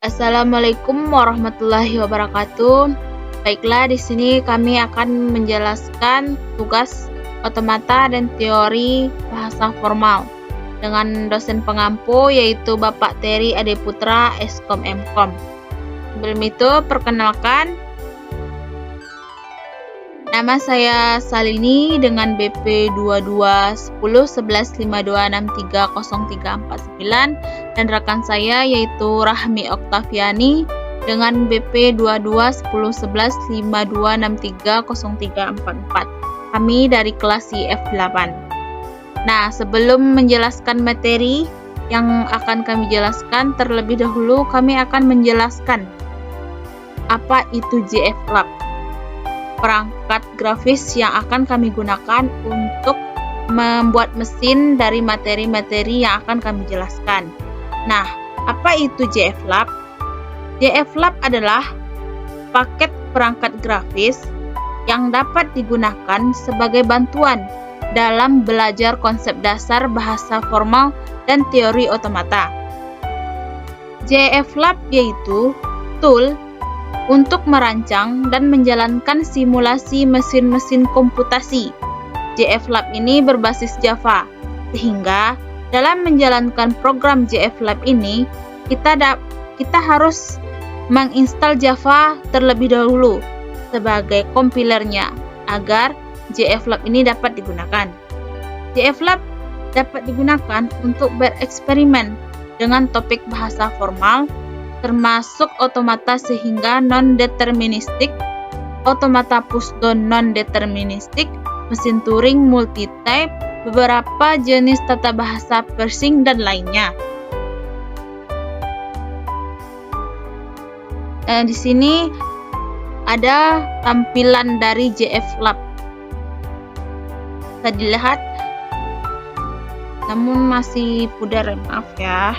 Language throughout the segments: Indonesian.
Assalamualaikum warahmatullahi wabarakatuh. Baiklah, di sini kami akan menjelaskan tugas otomata dan teori bahasa formal dengan dosen pengampu yaitu Bapak Terry Ade Putra, Eskom Mkom. Sebelum itu, perkenalkan, nama saya Salini dengan BP 22101152630349 dan rekan saya yaitu Rahmi Oktaviani dengan BP 22101152630344. Kami dari kelas IF8. Nah, sebelum menjelaskan materi yang akan kami jelaskan, terlebih dahulu kami akan menjelaskan apa itu JF Lab, perangkat grafis yang akan kami gunakan untuk membuat mesin dari materi-materi yang akan kami jelaskan. Nah, apa itu JF Lab? JF Lab adalah paket perangkat grafis yang dapat digunakan sebagai bantuan dalam belajar konsep dasar bahasa formal dan teori otomata. JF Lab yaitu tool untuk merancang dan menjalankan simulasi mesin-mesin komputasi. JF Lab ini berbasis Java, sehingga dalam menjalankan program JF Lab ini, kita harus menginstal Java terlebih dahulu sebagai kompilernya agar JF Lab ini dapat digunakan. JF Lab dapat digunakan untuk bereksperimen dengan topik bahasa formal, termasuk otomata sehingga non-deterministik, otomata pushdown non-deterministik, mesin Turing multi-type, beberapa jenis tata bahasa Persing, dan lainnya. Di sini ada tampilan dari JF Lab. Bisa dilihat, namun masih pudar, maaf ya.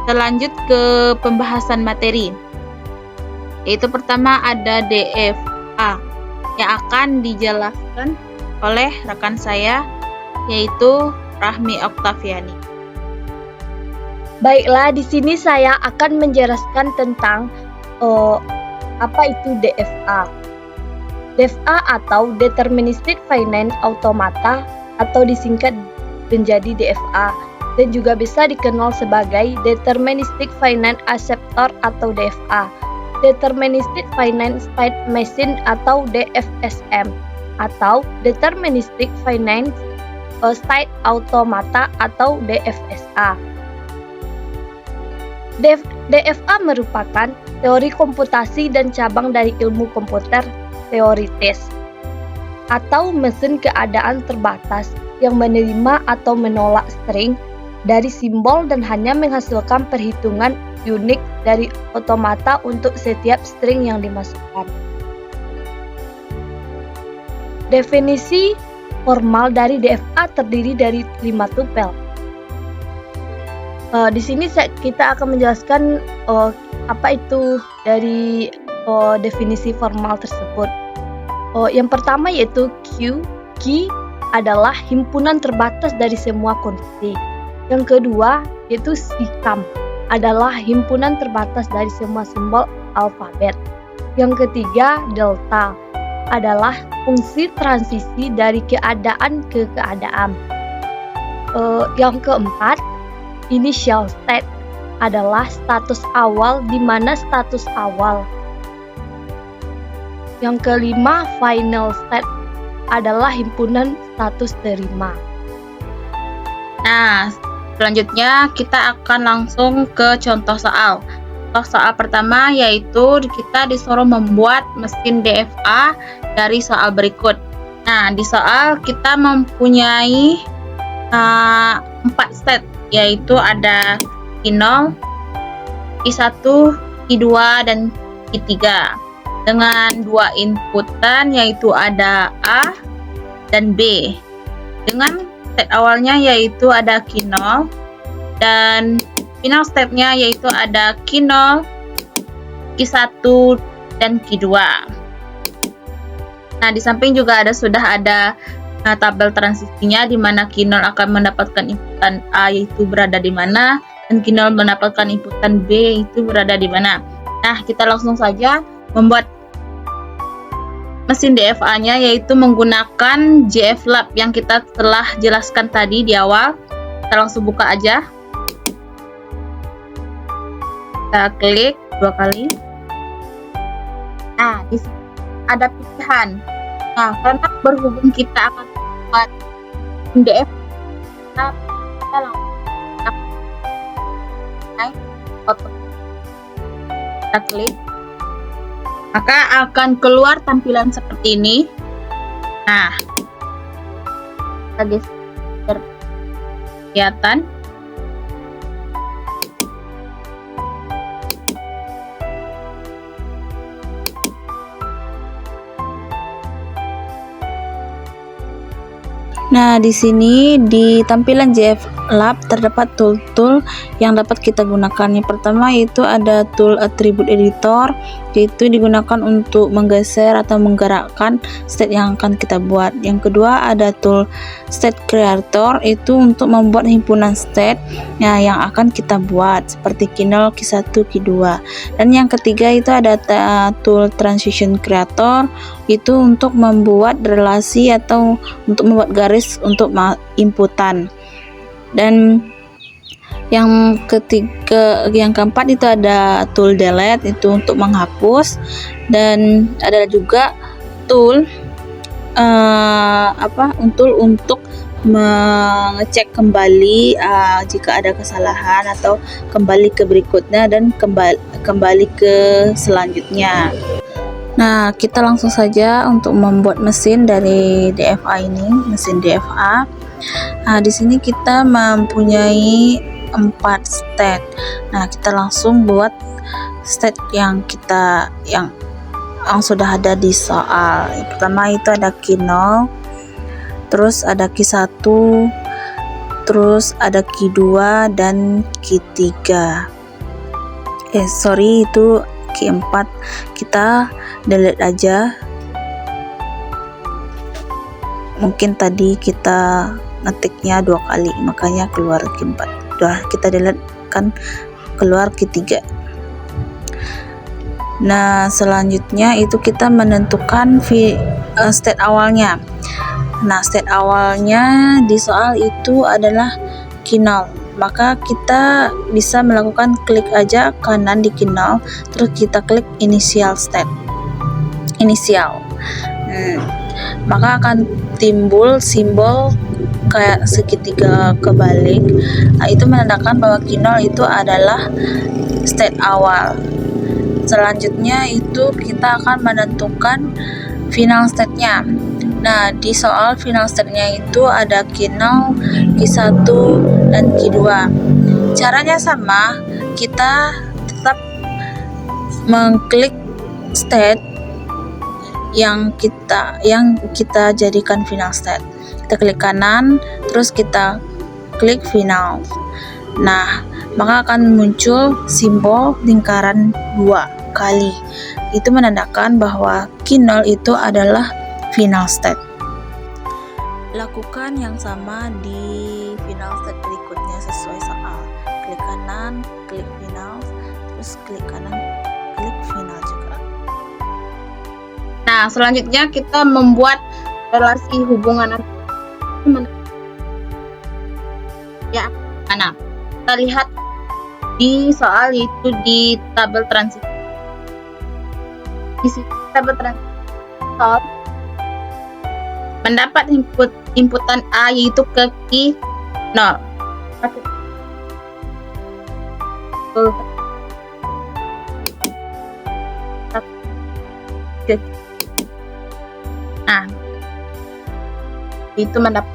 Kita lanjut ke pembahasan materi. Yaitu pertama ada DFA yang akan dijelaskan oleh rekan saya yaitu Rahmi Oktaviani. Baiklah, di sini saya akan menjelaskan tentang apa itu DFA. DFA atau Deterministic Finite Automata atau disingkat menjadi DFA dan juga bisa dikenal sebagai Deterministic Finite Acceptor atau DFA, Deterministic Finite State Machine atau DFSM, atau Deterministic Finite State Automata atau DFSA. DFA merupakan teori komputasi dan cabang dari ilmu komputer teoritis atau mesin keadaan terbatas yang menerima atau menolak string dari simbol dan hanya menghasilkan perhitungan unik dari otomata untuk setiap string yang dimasukkan. Definisi formal dari DFA terdiri dari 5 tupel. Di sini kita akan menjelaskan apa itu dari definisi formal tersebut. Yang pertama yaitu Q. Q adalah himpunan terbatas dari semua kunci. Yang kedua yaitu SICAM adalah himpunan terbatas dari semua simbol alfabet. Yang ketiga delta adalah fungsi transisi dari keadaan ke keadaan. Yang keempat initial state adalah status awal di mana status awal. Yang kelima final state adalah himpunan status terima. Nah, selanjutnya kita akan langsung ke contoh soal. Contoh soal pertama yaitu kita disuruh membuat mesin DFA dari soal berikut. Nah, di soal kita mempunyai 4 state, yaitu ada Q0, Q1, Q2, dan Q3 dengan 2 inputan yaitu ada A dan B dengan state awalnya yaitu ada Q0 dan final state-nya yaitu ada Q0, Q1, dan Q2. Nah, di samping juga sudah ada tabel transisinya di mana Q0 akan mendapatkan inputan A yaitu berada di mana, dan Q0 mendapatkan inputan B itu berada di mana. Nah, kita langsung saja membuat mesin DFA-nya, yaitu menggunakan JFlab yang kita telah jelaskan tadi di awal. Kita langsung buka aja. Kita klik 2 kali. Nah, di sini ada pilihan. Nah, karena berhubung kita akan membuat DF, kita langsung kita klik, maka akan keluar tampilan seperti ini. Nah, kita geser kelihatan. Nah, di sini di tampilan JFlab terdapat tool-tool yang dapat kita gunakan. Yang pertama yaitu ada tool attribute editor, yaitu digunakan untuk menggeser atau menggerakkan state yang akan kita buat. Yang kedua ada tool state creator, itu untuk membuat himpunan state yang akan kita buat seperti Q0, Q1, Q2. Dan yang ketiga itu ada tool transition creator, itu untuk membuat relasi atau untuk membuat garis untuk inputan. Dan yang keempat itu ada tool delete, itu untuk menghapus. Dan ada juga tool untuk mengecek kembali jika ada kesalahan atau kembali ke berikutnya dan kembali ke selanjutnya. Nah, kita langsung saja untuk membuat mesin dari DFA ini, mesin DFA. Nah, di sini kita mempunyai 4 state. Nah, kita langsung buat state yang sudah ada di soal. Yang pertama itu ada Q0, terus ada Q1, terus ada Q2 dan Q3. Itu Q4, kita delete aja. Mungkin tadi kita ngetiknya 2 kali, makanya keluar Q4. Kita delete, kan keluar Q3. Nah, selanjutnya itu kita menentukan state awalnya. Nah, state awalnya di soal itu adalah Q0. Maka kita bisa melakukan klik aja kanan di Q0, terus kita klik initial state. Maka akan timbul simbol kayak segitiga kebalik. Nah, itu menandakan bahwa Q0 itu adalah state awal. Selanjutnya itu kita akan menentukan final state-nya. Nah, di soal final state-nya itu ada Q0, Q1, dan Q2. Caranya sama, kita tetap mengklik state yang kita jadikan final state. Kita klik kanan, terus kita klik final. Nah, maka akan muncul simbol lingkaran 2 kali. Itu menandakan bahwa Q0 itu adalah final state. Lakukan yang sama di final state berikutnya sesuai soal. Klik kanan, klik final, terus klik kanan, klik final juga. Nah, selanjutnya kita membuat relasi hubungan ya mana. Kita lihat di soal itu di tabel transisi. Di sini tabel transisi soal mendapat inputan A yaitu ke Q0. Nah, itu mendapat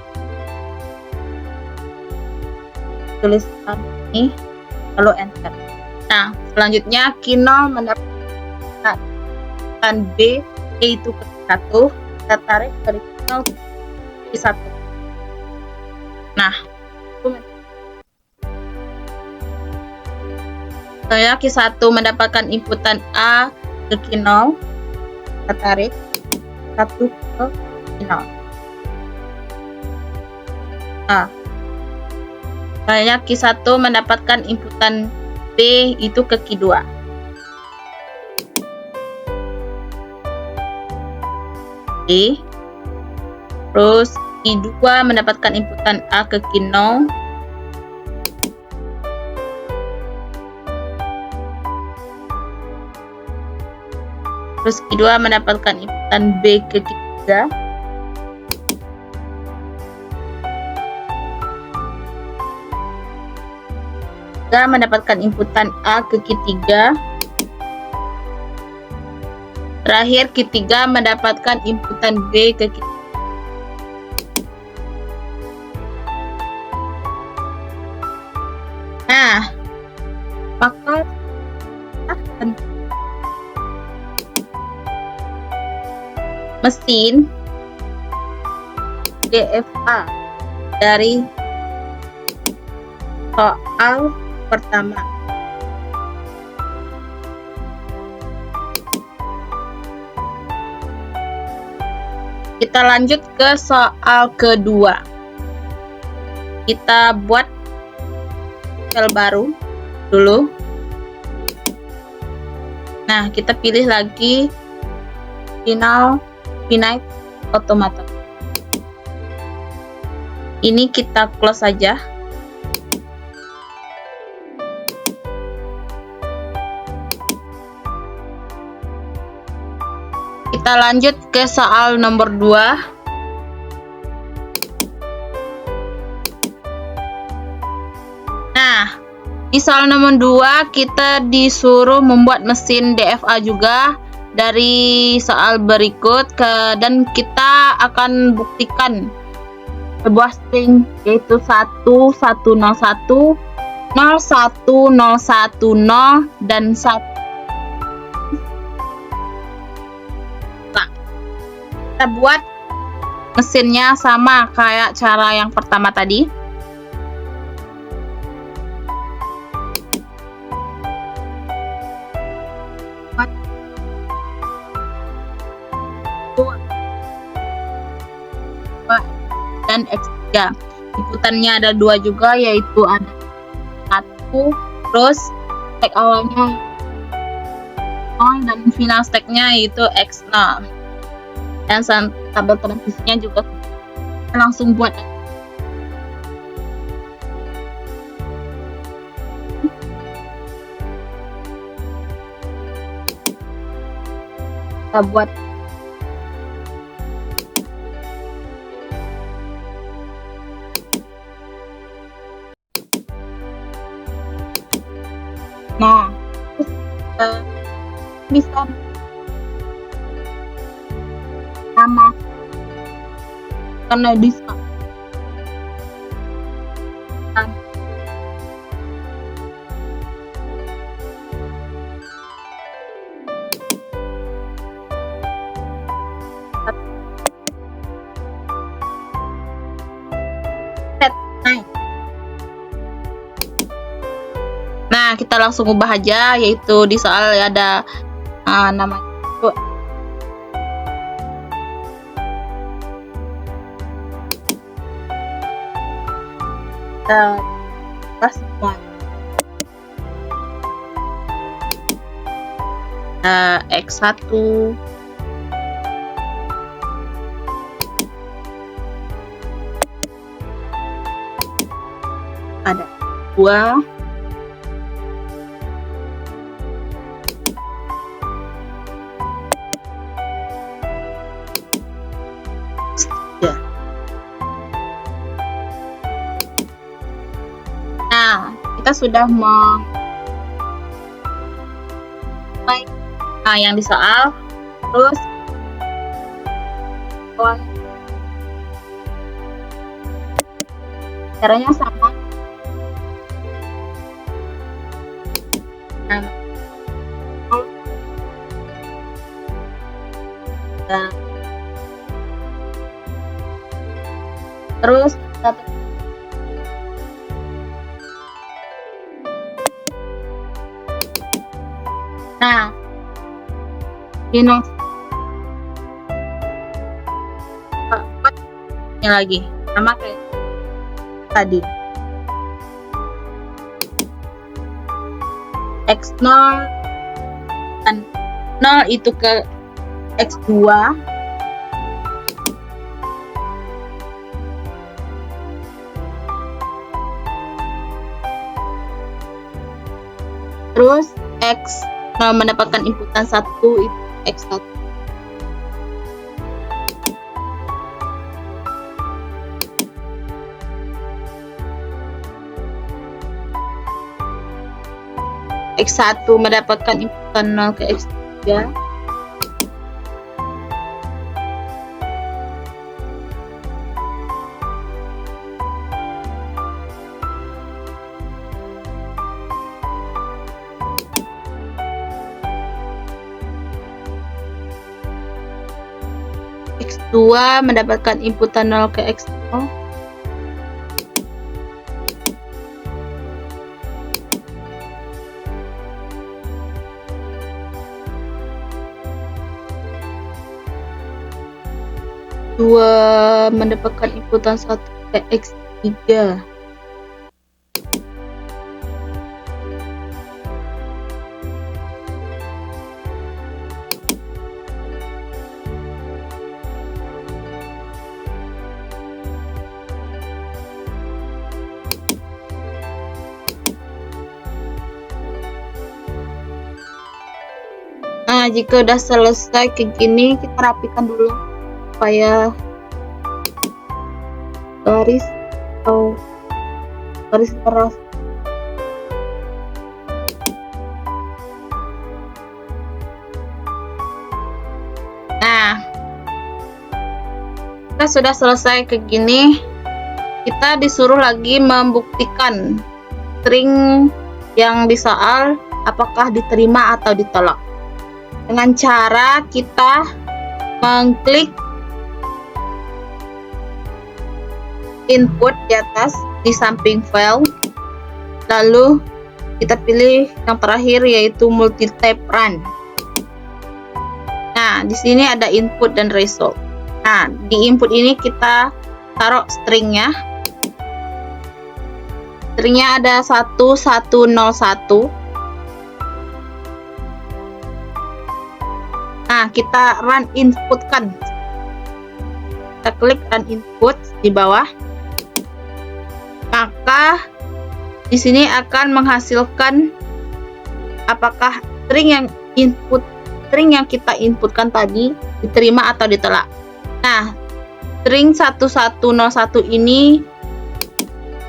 tulisan ini, lalu enter. Nah, selanjutnya Q0 mendapatkan B yaitu ke 1. Kita tarik dari Q0 ke 1. Nah, saya Q1 mendapatkan inputan A ke Q0. Kita tarik 1 ke Q0. Nah, Misalnya Q1 mendapatkan inputan B itu ke Q2. Oke. Terus Q2 mendapatkan inputan A ke Q0. Terus Q2 mendapatkan inputan B ke Q3. Q3 mendapatkan inputan A ke Q3. Terakhir Q3 mendapatkan inputan B ke Q3. Nah, maka mesin DFA dari soal pertama. Kita lanjut ke soal kedua. Kita buat sel baru dulu. Nah, kita pilih lagi finite automaton. Ini kita close saja. Kita lanjut ke soal nomor 2. Nah, di soal nomor 2 kita disuruh membuat mesin DFA juga dari soal berikut dan kita akan buktikan sebuah string yaitu 1101, 01010 dan 1. Kita buat mesinnya sama kayak cara yang pertama tadi. Dan X3. Inputannya ada 2 juga, yaitu ada 1, terus stack awalnya 0 dan final stacknya yaitu X0. Dan tabel transisinya juga kita langsung buat. Kita buat nah, terus bisa sama karena bisa set. Nah, kita langsung ubah aja, yaitu di soal ada namanya itu pas semua X1 ada 2 ya. Nah, kita sudah yang di soal, terus caranya sama. Nah, terus kita nah ini lagi sama kayak tadi. X0 dan 0 itu ke X2. Terus X0 mendapatkan inputan 1 itu X1. X1 mendapatkan inputan 0 ke X3. X2 mendapatkan inputan 0 ke X0. Dua mendapatkan inputan 1 ke X3. Nah, jika udah selesai kayak gini, kita rapikan dulu supaya garis atau garis keras. Nah, kita sudah selesai kayak gini. Kita disuruh lagi membuktikan string yang di soal apakah diterima atau ditolak. Dengan cara kita mengklik input di atas di samping file, lalu kita pilih yang terakhir yaitu multi-type run. Nah, di sini ada input dan result. Nah, di input ini kita taruh stringnya. Stringnya ada 1101. Nah, kita run input kan. Kita klik run input di bawah. Maka di sini akan menghasilkan apakah string yang kita inputkan tadi diterima atau ditolak. Nah, string 1101 ini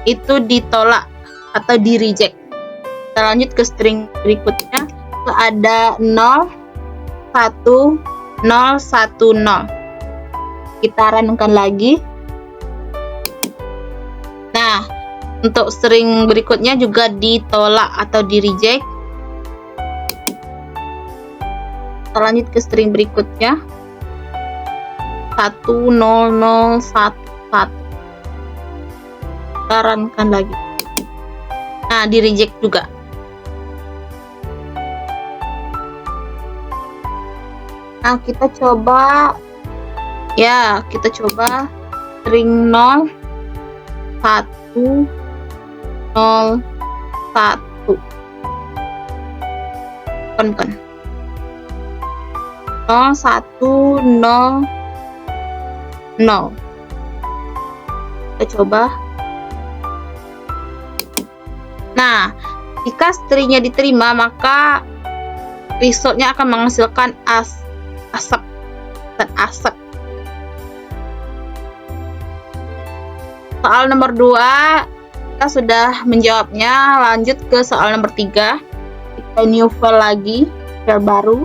itu ditolak atau di reject. Kita lanjut ke string berikutnya. Ada 01010. Kita runkan lagi. Nah, untuk string berikutnya juga ditolak atau di reject. Kita lanjut ke string berikutnya. 10011. Kita runkan lagi. Nah, di reject juga. Nah, kita coba string 0101. Kan 0100. Kita coba. Nah, jika stringnya diterima, maka resultnya akan menghasilkan asap dan asap. Soal nomor 2 kita sudah menjawabnya. Lanjut ke soal nomor 3. Kita new file lagi, file baru.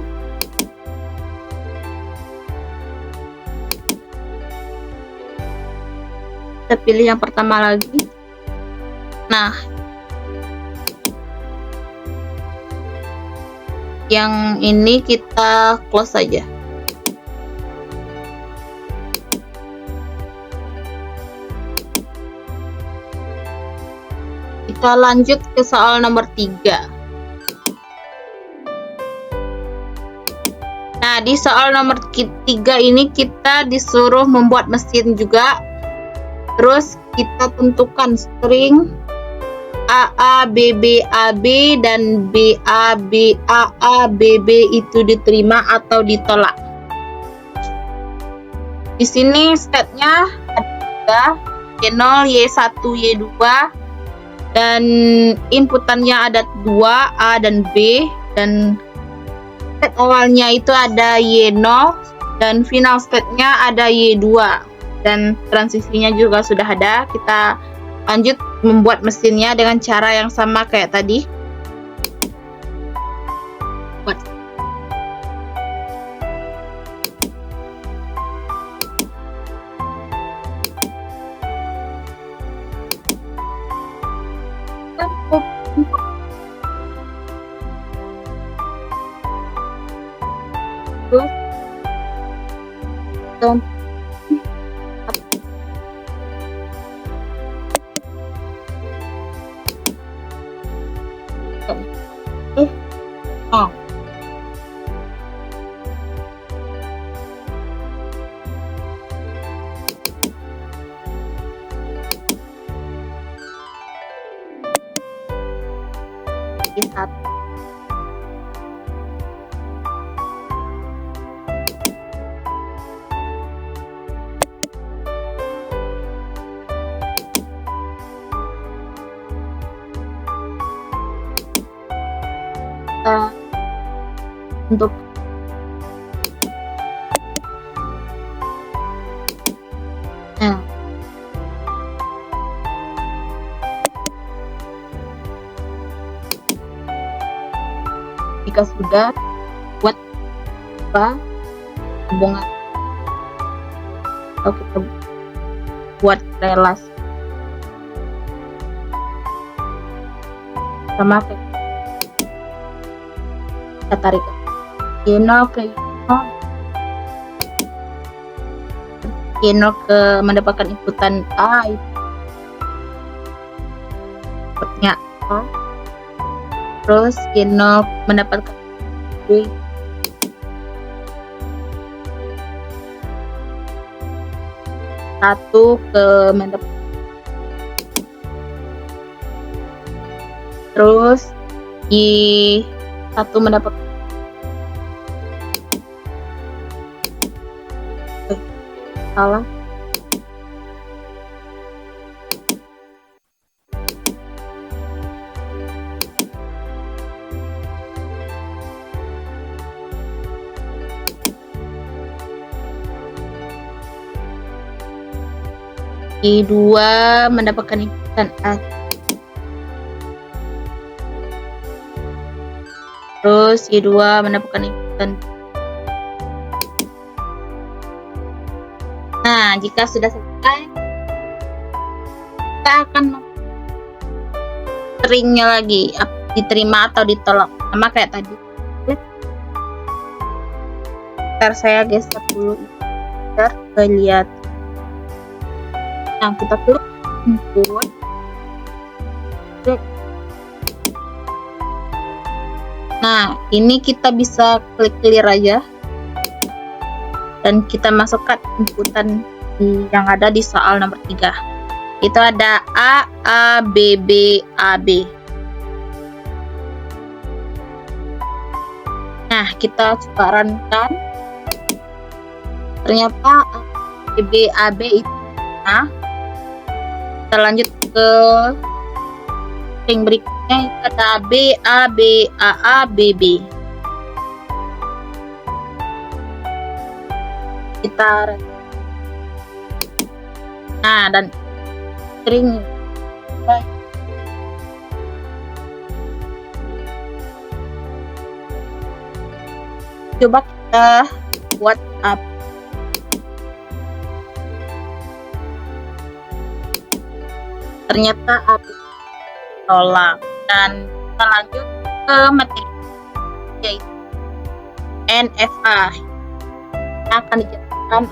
Kita pilih yang pertama lagi. Nah, yang ini kita close saja. Kita lanjut ke soal nomor 3. Nah, di soal nomor 3 ini kita disuruh membuat mesin juga. Terus kita tentukan string AA, BB, AB, dan BA, BAA, BB itu diterima atau ditolak. Di sini statenya ada Y0, Y1, Y2, dan inputannya ada 2, A dan B, dan state awalnya itu ada Y0, dan final state-nya ada Y2, dan transisinya juga sudah ada. Kita lanjut membuat mesinnya dengan cara yang sama kayak tadi. Buat satu. Untuk jika sudah buat hubungan atau kita buat relasi sama kayak kita tarik Y0 ke Y0 ke mendapatkan inputan A, inputnya A, terus Y0 mendapatkan B, satu ke mendapatkan, terus Y1 mendapatkan salah. Y2 mendapatkan inputan A, terus Y2 mendapatkan inputan B. Nah, jika sudah selesai, kita akan stringnya lagi, diterima atau ditolak, sama kayak tadi. Ntar saya geser dulu biar kelihatan. Nah, kita klik input. Nah, ini kita bisa klik clear aja. Dan kita masukkan inputan yang ada di soal nomor 3. Itu ada A, A, B, B, A, B. Nah, kita coba runkan. Ternyata A, B, B, A, B itu. Nah, kita lanjut ke string berikutnya. Itu ada B, A, B, A, A, B, B. Kita dan string coba kita buat up. Ternyata up tolak, dan kita lanjut ke materi yaitu NFA. Kita akan dijelaskan.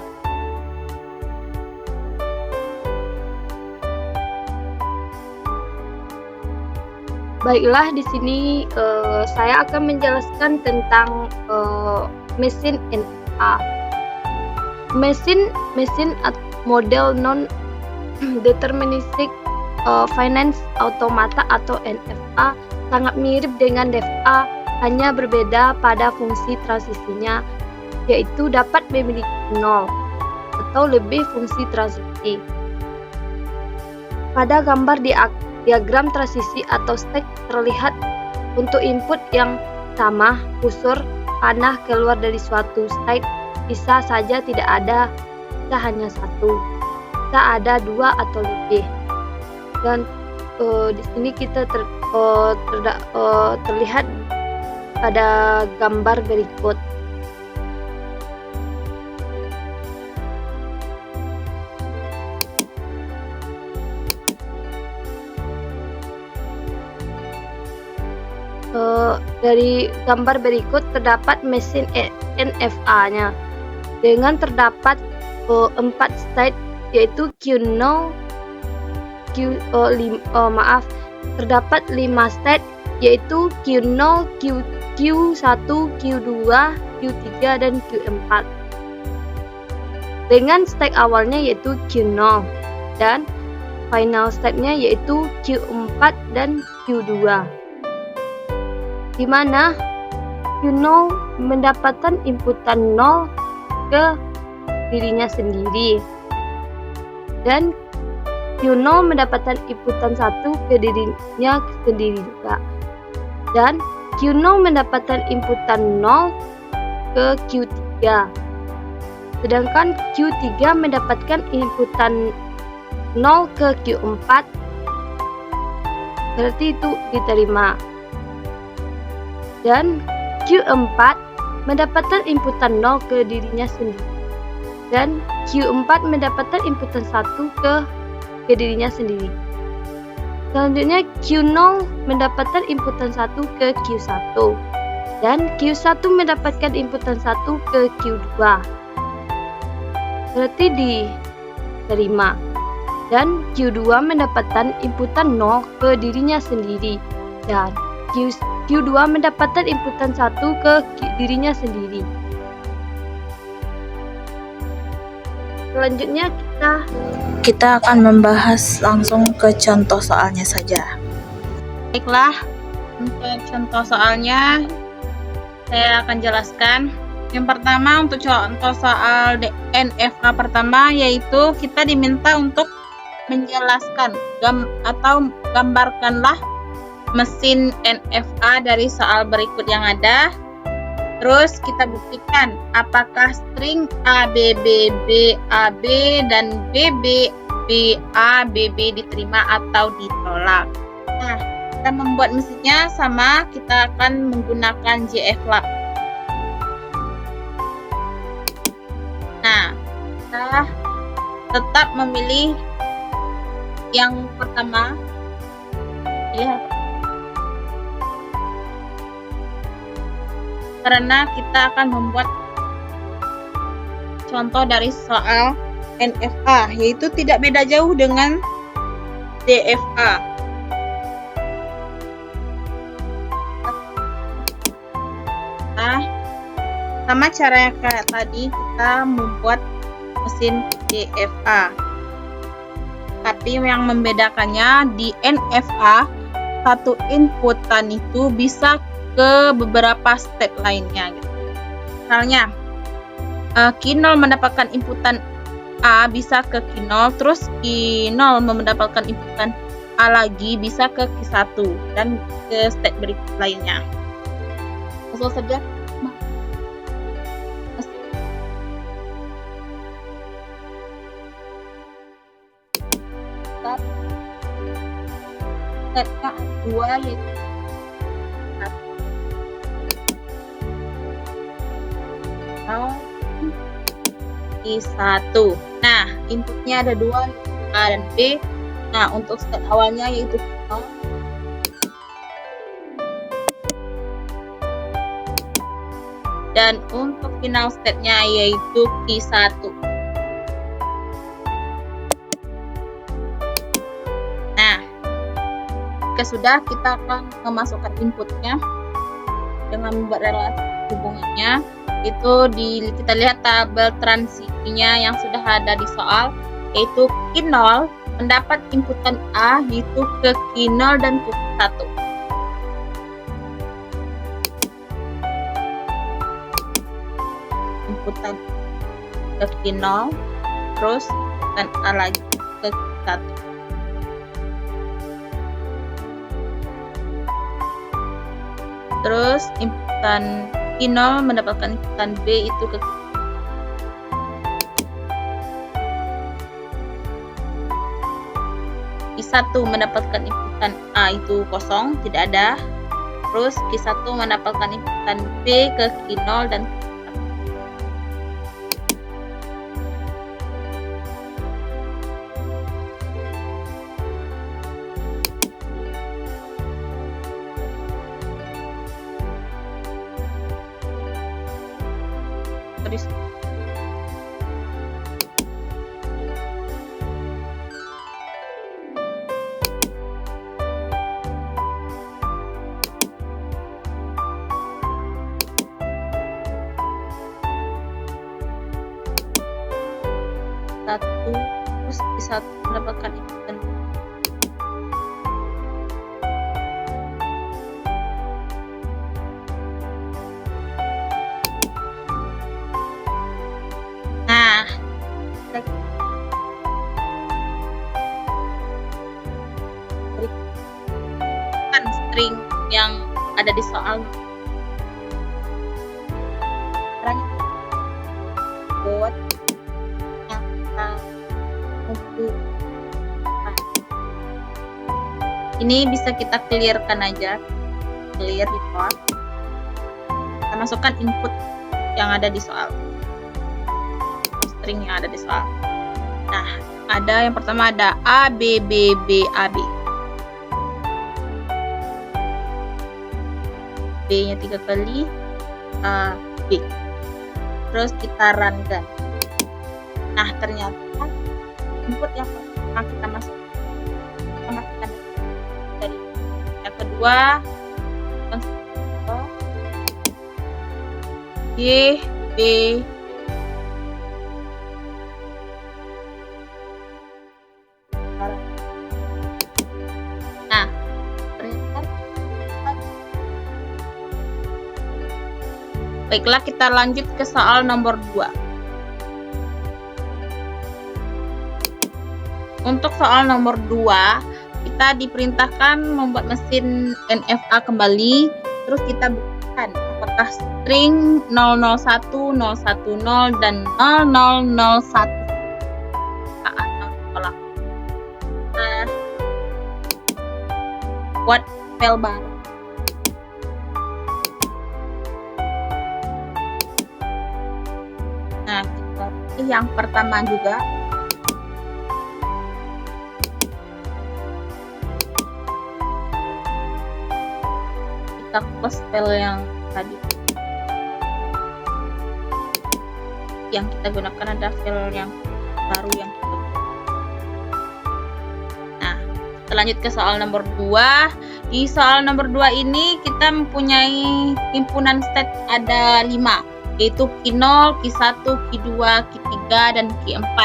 Baiklah, di sini saya akan menjelaskan tentang mesin NFA. Mesin model non deterministic Finance Automata atau NFA sangat mirip dengan DFA, hanya berbeda pada fungsi transisinya, yaitu dapat memiliki nol atau lebih fungsi transisi. Pada gambar diagram transisi atau stack terlihat untuk input yang sama, kursor panah keluar dari suatu state bisa saja tidak ada, bisa hanya satu, bisa ada dua atau lebih. Dan di sini kita terlihat pada gambar berikut. Dari gambar berikut terdapat mesin NFA-nya dengan terdapat 4 state, yaitu Q0, terdapat 5 state, yaitu Q0, Q1, Q2, Q3, dan Q4. Dengan state awalnya yaitu Q0 dan final state-nya yaitu Q4 dan Q2. Di mana Q0 mendapatkan inputan 0 ke dirinya sendiri dan Q0 mendapatkan inputan 1 ke dirinya sendiri juga, dan Q0 mendapatkan inputan 0 ke Q3, sedangkan Q3 mendapatkan inputan 0 ke Q4, berarti itu diterima. Dan Q4 mendapatkan inputan 0 ke dirinya sendiri, dan Q4 mendapatkan inputan 1 ke dirinya sendiri. Selanjutnya Q0 mendapatkan inputan 1 ke Q1, dan Q1 mendapatkan inputan 1 ke Q2, berarti diterima. Dan Q2 mendapatkan inputan 0 ke dirinya sendiri, dan Q2 mendapatkan inputan 1 ke dirinya sendiri. Selanjutnya kita akan membahas langsung ke contoh soalnya saja. Baiklah, untuk contoh soalnya saya akan jelaskan. Yang pertama, untuk contoh soal NFA pertama, yaitu kita diminta untuk menjelaskan atau gambarkanlah mesin NFA dari soal berikut yang ada. Terus kita buktikan apakah string ABBB AB dan BBBA BB diterima atau ditolak. Nah, kita membuat mesinnya sama, kita akan menggunakan JFlab. Nah, kita tetap memilih yang pertama. Lihat. Karena kita akan membuat contoh dari soal NFA, yaitu tidak beda jauh dengan DFA. Nah, sama cara yang kayak tadi kita membuat mesin DFA. Tapi yang membedakannya di NFA, satu inputan itu bisa ke beberapa step lainnya gitu. Misalnya Q0 mendapatkan inputan A bisa ke Q0, terus Q0 mendapatkan inputan A lagi bisa ke Q1 dan ke step berikut lainnya. Langsung saja stepnya dua, yaitu I1. Nah, inputnya ada dua, A dan B. Nah, untuk step awalnya yaitu Q0. Dan untuk final stepnya yaitu Q1. Nah, jika sudah, kita akan memasukkan inputnya dengan membuat relasi hubungannya. Itu kita lihat tabel transisinya yang sudah ada di soal, yaitu Q0 mendapat inputan A yaitu ke Q0 dan ke Q1. Inputan ke Q0, terus inputan A lagi ke Q1. Terus inputan Q0 mendapatkan inputan B itu ke Q1 mendapatkan inputan A itu kosong, tidak ada. Terus Q1 mendapatkan inputan B ke Q0 dan terus Q1 mendapatkan inputan string yang ada di soal. Caranya buat ini bisa kita clearkan aja, clear di bawah. Kita masukkan input yang ada di soal, string yang ada di soal. Nah, ada yang pertama ada A B B B A B. B-nya 3 kali, A, B. Terus kita run kan. Nah, ternyata input yang pertama kita masukkan dari yang kedua G, B, nah ternyata baiklah, kita lanjut ke soal nomor 2. Untuk soal nomor 2, kita diperintahkan membuat mesin NFA kembali. Terus kita buktikan apakah string 001, 010, dan 0001 buat file baru. Nah, kita pilih yang pertama juga. Kita close file yang tadi. Yang kita gunakan ada file yang baru yang kita buat. Nah, kita lanjut ke soal nomor 2. Di soal nomor 2 ini kita mempunyai himpunan state ada 5. Yaitu Q0, Q1, Q2, Q3, dan Q4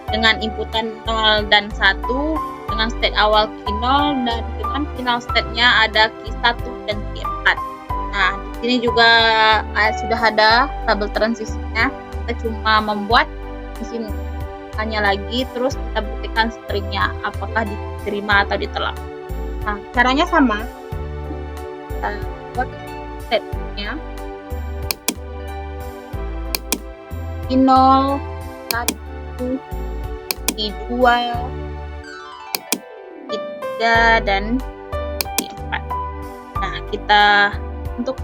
dengan inputan 0 dan 1 dengan state awal Q0 dan dengan final state-nya ada Q1 dan Q4. Nah, di sini juga sudah ada tabel transisinya. Kita cuma membuat mesin hanya lagi, terus kita buktikan stringnya apakah diterima atau ditolak. Nah, caranya sama. Kita buat state-nya Q0, 1, Q2, Q3, dan Q4. Nah, kita untuk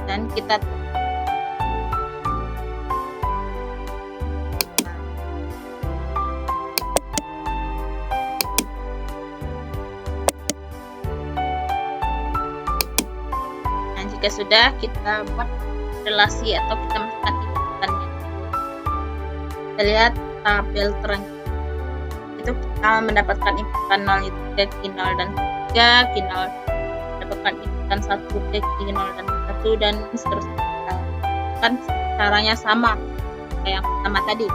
dan kita jika sudah, kita buat relasi atau kita masukkan inputannya. Kita lihat tabel transisi. itu kita mendapatkan inputan 0 itu ke Q0 dan 3, Q0 mendapatkan inputan 1 ke Q0 dan 1, dan seterusnya. Kan caranya sama kayak yang pertama tadi.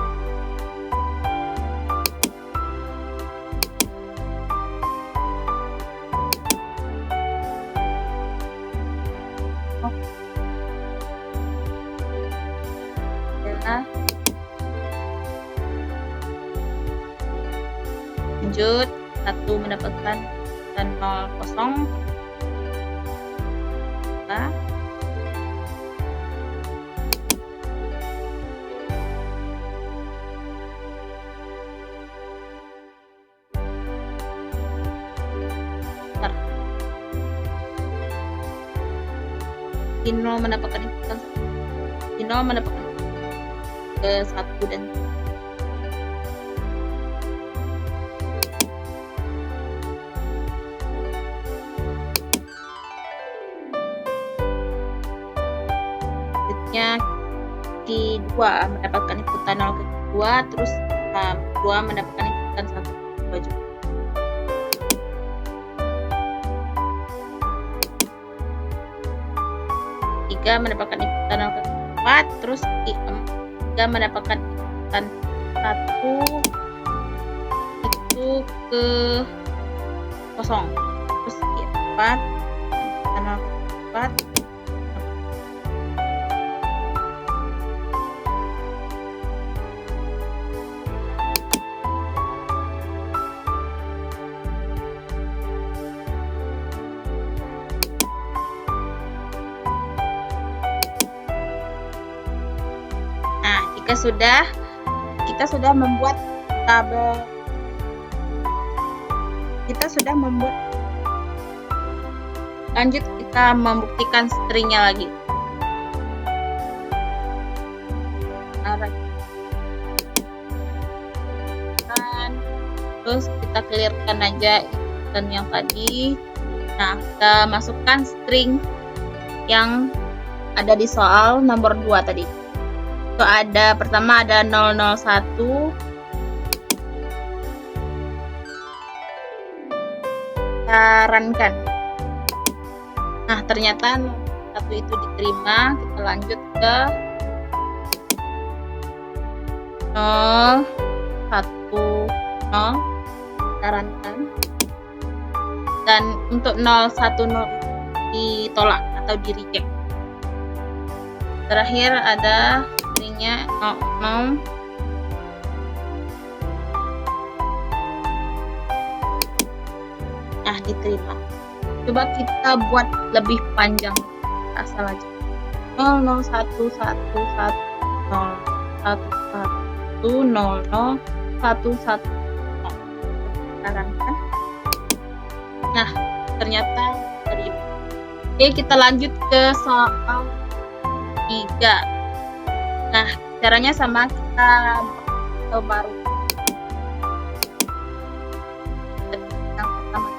Lanjut, 1 mendapatkan dan 0 kosong. Nah, Q0 mendapatkan inputan 1, Q0 mendapatkan ke 1 dan 3. Q2 mendapatkan inputan 0 ke Q2, terus 2 mendapatkan inputan 1 ke Q2 juga. Q3 mendapatkan inputan 0 ke Q4, terus Q3 mendapatkan inputan 1 itu ke 0, terus Q4 inputan 0 ke Q4. Kita sudah membuat tabel. Lanjut kita membuktikan stringnya lagi. Terus kita clearkan aja inputan yang tadi. Nah, kita masukkan string yang ada di soal nomor 2 tadi. Itu ada pertama ada 001, sarankan. Nah, ternyata 1 itu diterima. Kita lanjut ke 010, sarankan. Dan untuk 010 ditolak atau di reject. Terakhir ada stringnya 00. Nah, diterima. Coba kita buat lebih panjang. Asal aja. 00110110011. Sarankan. Nah, ternyata terima. Oke, kita lanjut ke soal 3. Nah, caranya sama, kita baru yang pertama.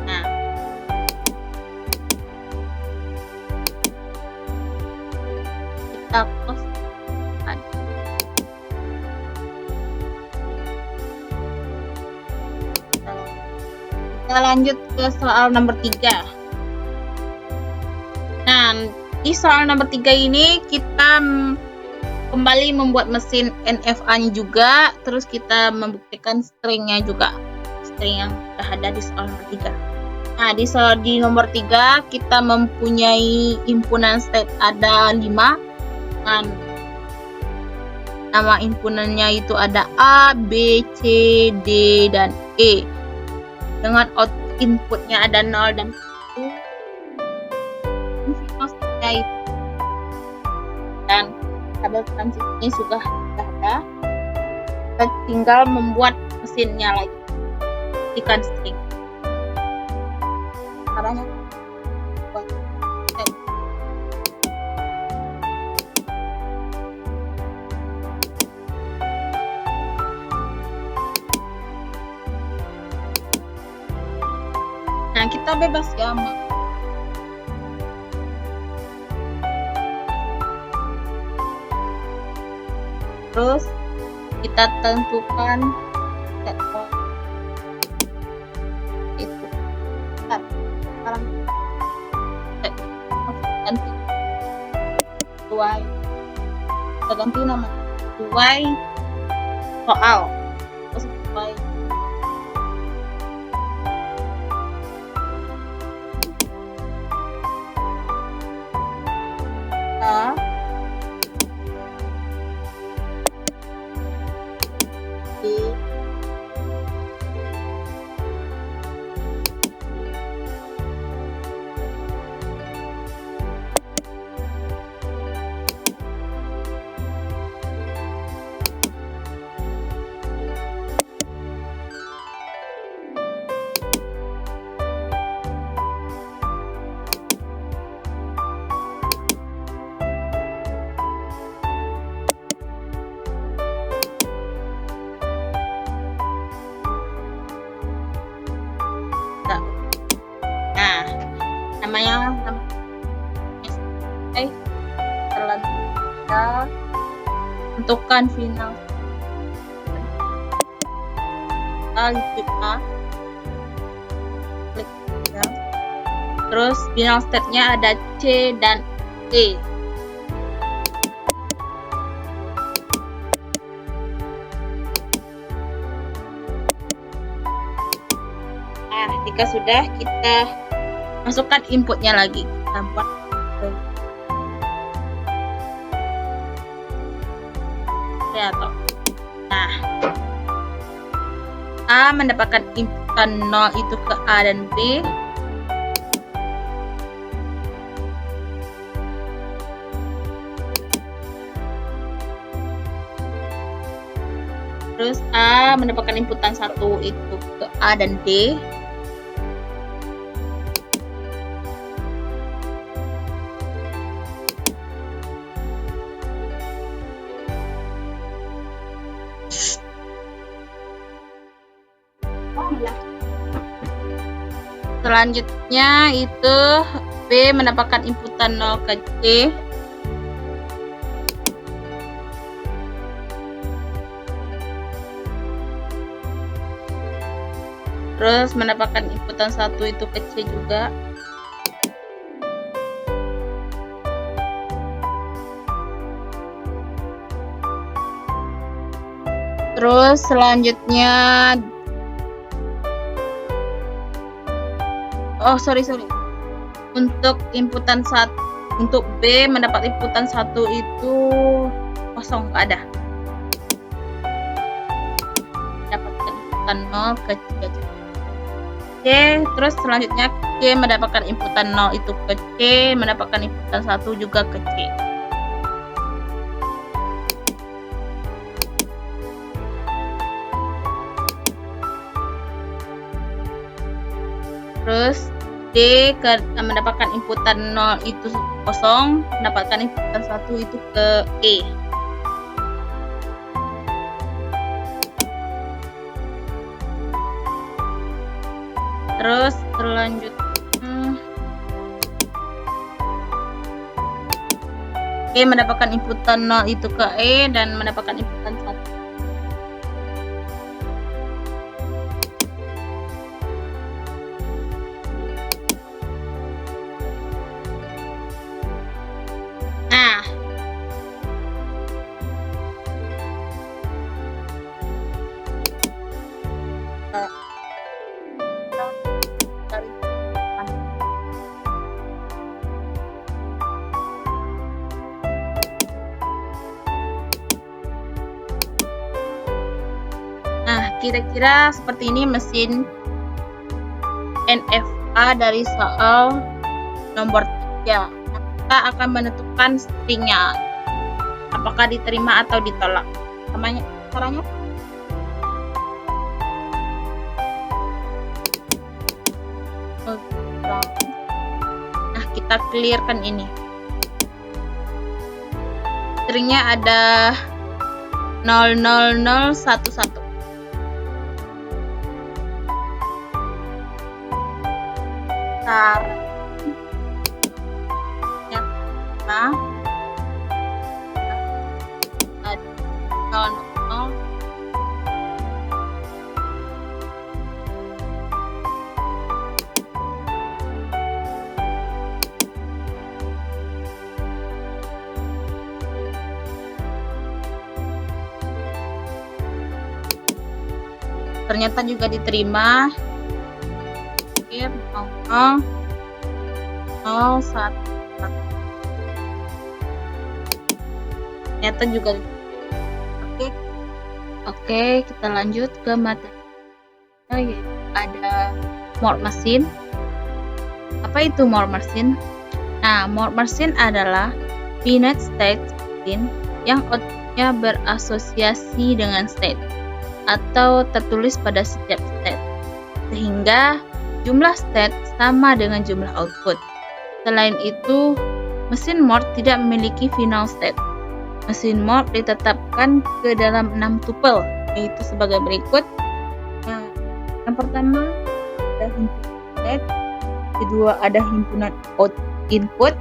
Nah, kita close. Kita lanjut ke soal nomor 3. Nah, di soal nomor 3 ini kita kembali membuat mesin NFA-nya juga, terus kita membuktikan stringnya juga, string yang sudah ada di soal nomor 3. Nah, di nomor 3 kita mempunyai himpunan state ada 5, dan nama himpunannya itu ada A, B, C, D, dan E. Dengan inputnya ada 0 dan 1. Dan tabel transisinya sudah ada. Kita tinggal membuat mesinnya lagi, ikan string. Caranya buat nah, kita bebas ya. Terus kita tentukan set itu. Sekarang ganti sesuai, kita ganti nama sesuai soal sesuai A B Nah, namanya selanjutnya tentukan final kita klik ya. Terus final state-nya ada C dan E. Jika sudah, kita masukkan inputnya lagi. Kita buat kreator. Nah, A mendapatkan inputan 0 itu ke A dan B. Terus A mendapatkan inputan 1 itu ke A dan D. Selanjutnya itu B mendapatkan inputan 0 ke C. Terus mendapatkan inputan 1 itu ke C juga. Terus selanjutnya untuk inputan 1, untuk B mendapat inputan 1 itu kosong, nggak ada. Dapatkan inputan 0 ke C aja. C, terus selanjutnya C mendapatkan inputan 0 itu ke C, mendapatkan inputan 1 juga ke C. Terus D mendapatkan inputan 0 itu kosong, mendapatkan inputan 1 itu ke E. Terus selanjutnya E mendapatkan inputan 0 itu ke E dan mendapatkan inputan 1. Nah, kira-kira seperti ini mesin NFA dari soal nomor 3. Kita akan menentukan stringnya, apakah diterima atau ditolak. Caranya nah, kita clearkan ini. Stringnya ada 00011. Nah, 00011 ternyata juga diterima. Oke, 00 01 ternyata juga. Oke, kita lanjut ke materi. Ada mode mesin. Apa itu mode mesin? Nah, mode mesin adalah finite state mesin yang outputnya berasosiasi dengan state atau tertulis pada setiap state, sehingga jumlah state sama dengan jumlah output. Selain itu, mesin mode tidak memiliki final state. Mesin mode ditetapkan ke dalam 6 tuple, yaitu sebagai berikut. Nah, yang pertama ada himpunan state, kedua ada himpunan input,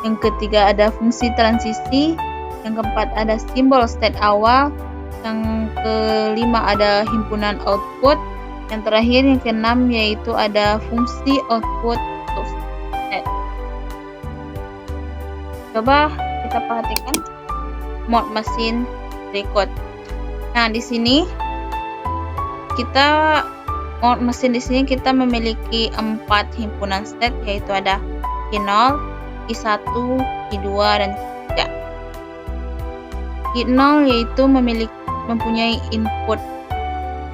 yang ketiga ada fungsi transisi, yang keempat ada simbol state awal, yang kelima ada himpunan output, yang terakhir yang keenam yaitu ada fungsi output untuk state. Coba kita perhatikan mode mesin berikut. Nah, di sini mode mesin di sini kita memiliki 4 himpunan state, yaitu ada Q0, Q1, Q2 dan Q3. Q0 yaitu mempunyai input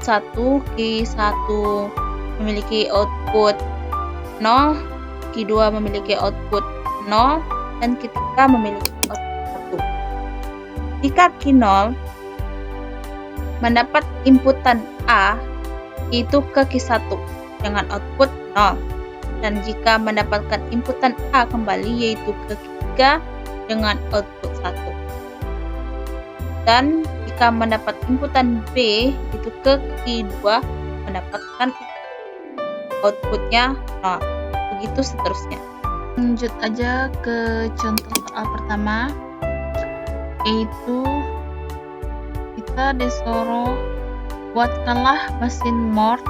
1, Q1 memiliki output 0, Q2 memiliki output 0, dan Q3 memiliki output 1. Jika Q0 mendapat inputan A, itu ke Q1 dengan output 0. Dan jika mendapatkan inputan A kembali, yaitu ke Q3 dengan output 1. Dan jika mendapat inputan B, itu ke Q2 mendapatkan outputnya 0. Begitu seterusnya. Lanjut aja ke contoh soal pertama, yaitu kita disuruh buatkanlah mesin mode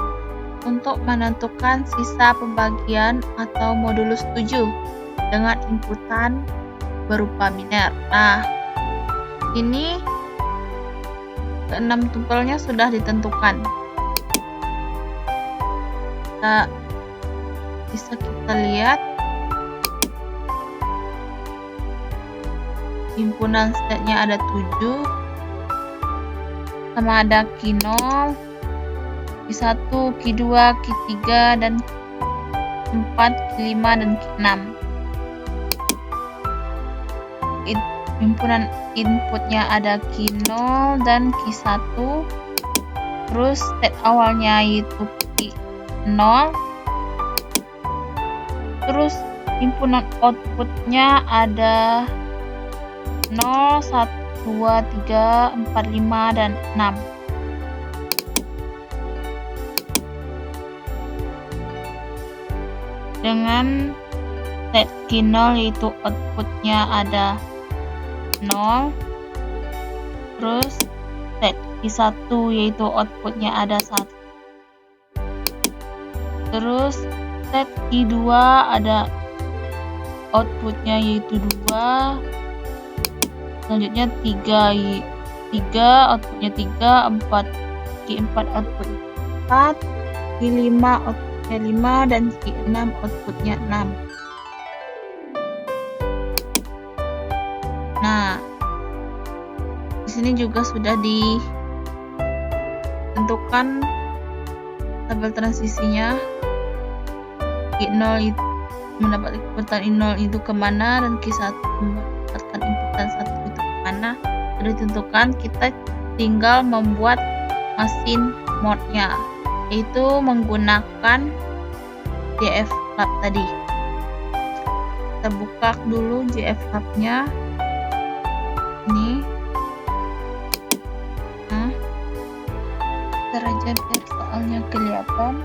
untuk menentukan sisa pembagian atau modulus 7 dengan inputan berupa biner. Nah, ini ke-6 tupelnya sudah ditentukan. Bisa kita lihat himpunan state-nya ada 7, sama ada Q0, Q1, Q2, Q3, dan Q4, Q5, dan Q6. Himpunan inputnya ada Q0 dan Q1, terus state awalnya yaitu Q0, terus himpunan outputnya ada 0, 1, 2, 3, 4, 5, dan 6. Dengan state Q0 yaitu outputnya ada 0, terus state Q1 yaitu outputnya ada 1, terus state Q2 ada outputnya yaitu 2, selanjutnya 3 outputnya 3, 4 Q4 outputnya 4, Q5 outputnya 5, dan Q6 outputnya 6. Nah, di sini juga sudah ditentukan tabel transisinya. Q0 itu mendapat inputan 0 itu kemana, dan Q1 mendapatkan inputan 1 itu kemana, sudah ditentukan. Kita tinggal membuat mesin mode-nya, yaitu menggunakan JFlab tadi. Kita buka dulu JFlab-nya. Ini ntar aja biar soalnya kelihatan.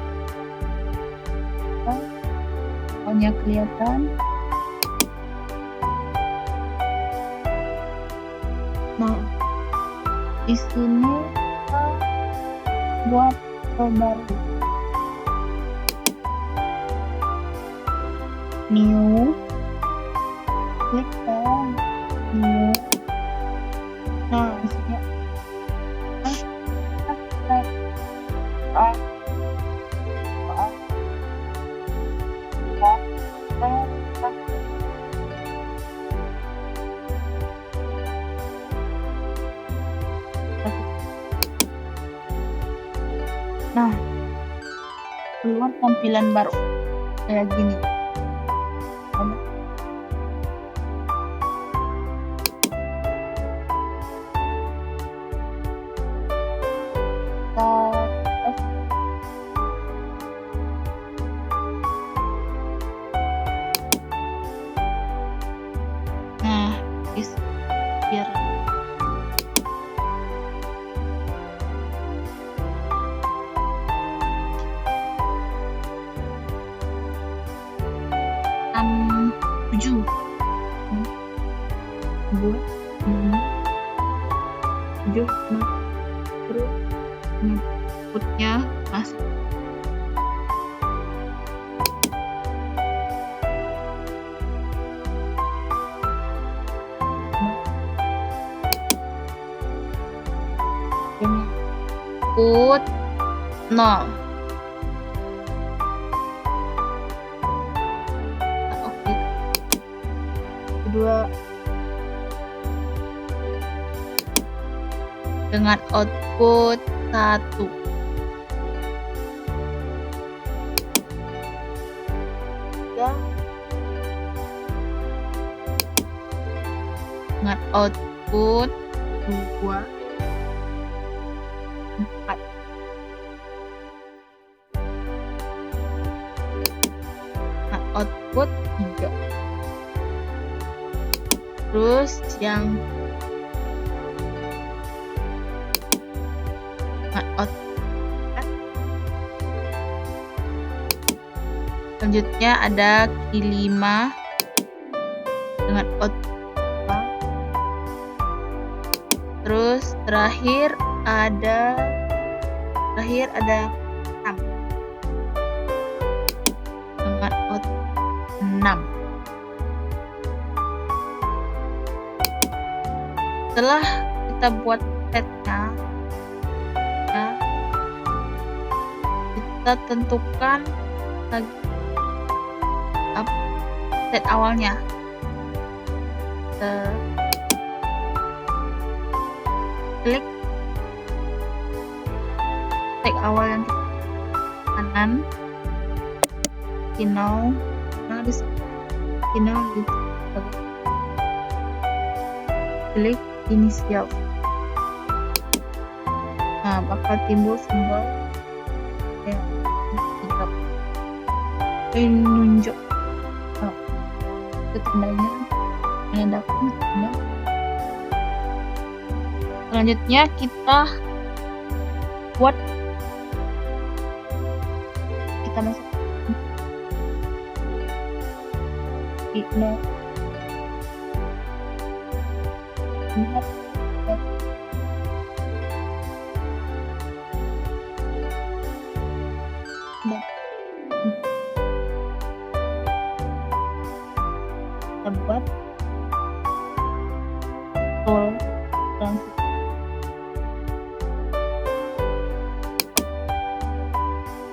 Nah, di sini kita buat baru, new, klik on new. Nah, di sini Nah, keluar tampilan baru kayak gini. Nah, biar tujuh buat 7 terus inputnya masuk input 0. Oke. Kedua dengan output 1. Dengan output 2, 4. Nah, output 3. Terus yang selanjutnya ada key 5 dengan output 4. Terus terakhir ada 6 dengan output 6. Setelah kita buat setnya, kita tentukan lagi set awalnya. Klik set awal yang kanan, final, nah di final gitu. Klik inisial. Nah, bakal timbul simbol kayak tiga menunjuk itu tandanya menandakan tanda. Selanjutnya kita masuk lihat kita buat tool transit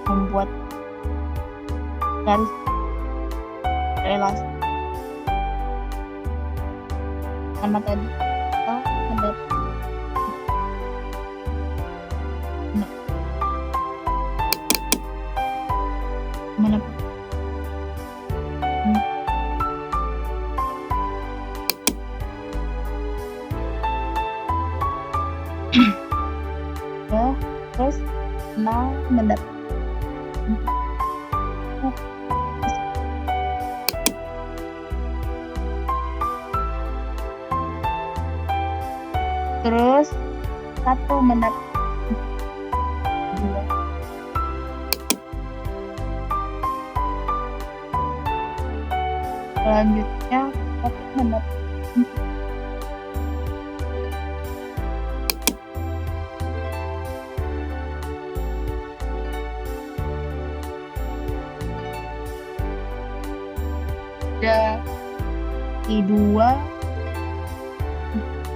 membuat garis relasi sama tadi kita ada mana ya, terus mendapat terus 1 mendapat 2. Selanjutnya 1 mendapat 4. Ada I2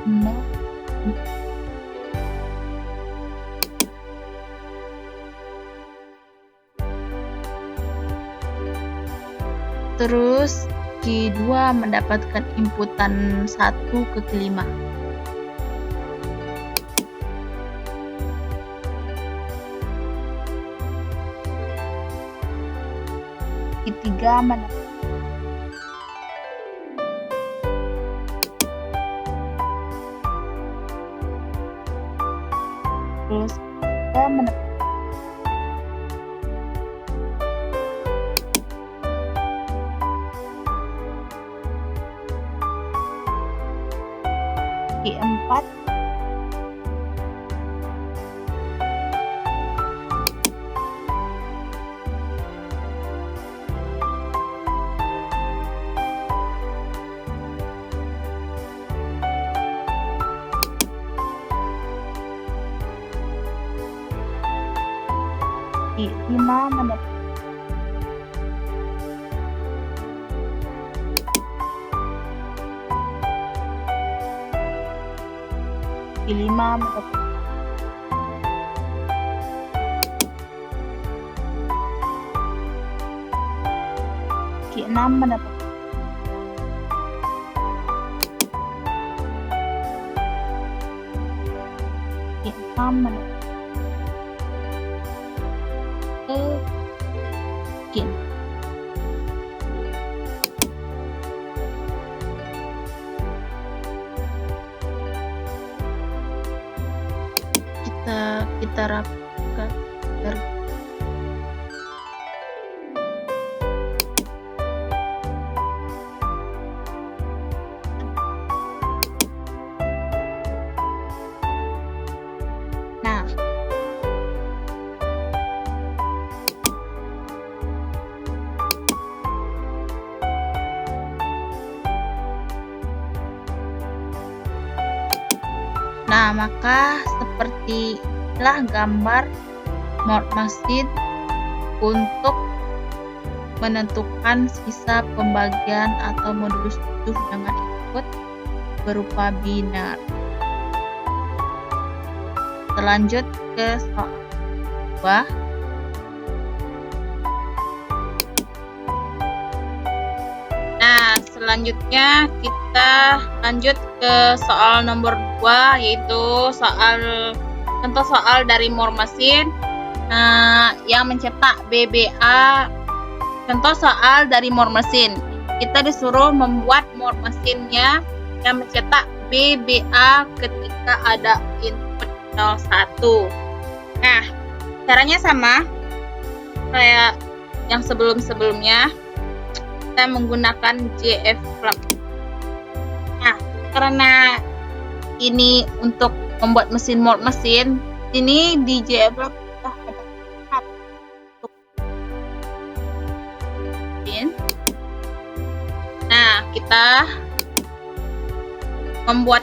6. Terus Q2 mendapatkan inputan 1 ke kelima. 3 menepati. Terus 3 menepati. Kaki 4 kaki 5 menepati. Kaki 5 menepati. Kaki 6 menepati. Kaki 6 menepati. Kaki kita rapikan biar nah Nah, maka seperti inilah gambar mode mesin untuk menentukan sisa pembagian atau modulus 7 dengan input berupa binar. Lanjut ke soal 2. Nah, selanjutnya kita lanjut ke soal nomor 2, yaitu contoh soal dari mode mesin yang mencetak BBA. Contoh soal dari mode mesin, kita disuruh membuat mode mesinnya yang mencetak BBA ketika ada input 01. Nah, caranya sama kayak yang sebelum-sebelumnya, kita menggunakan JF plug. Nah, karena ini untuk membuat mesin mode mesin, ini di JF plug sudah ada tab untuk mesin. Nah, kita membuat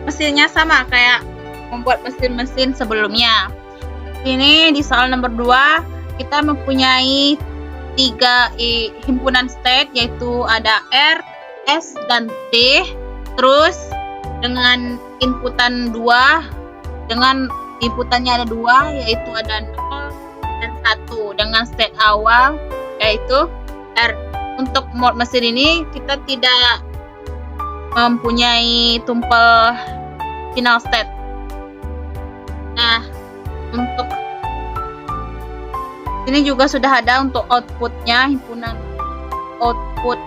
mesinnya sama kayak membuat mesin-mesin sebelumnya. Ini di soal nomor 2 kita mempunyai 3 himpunan state, yaitu ada R, S, dan T. Terus dengan inputannya ada 2, yaitu ada 0 dan 1 dengan state awal yaitu R. Untuk mode mesin ini kita tidak mempunyai tumpel final state. Nah, untuk ini juga sudah ada untuk outputnya, himpunan output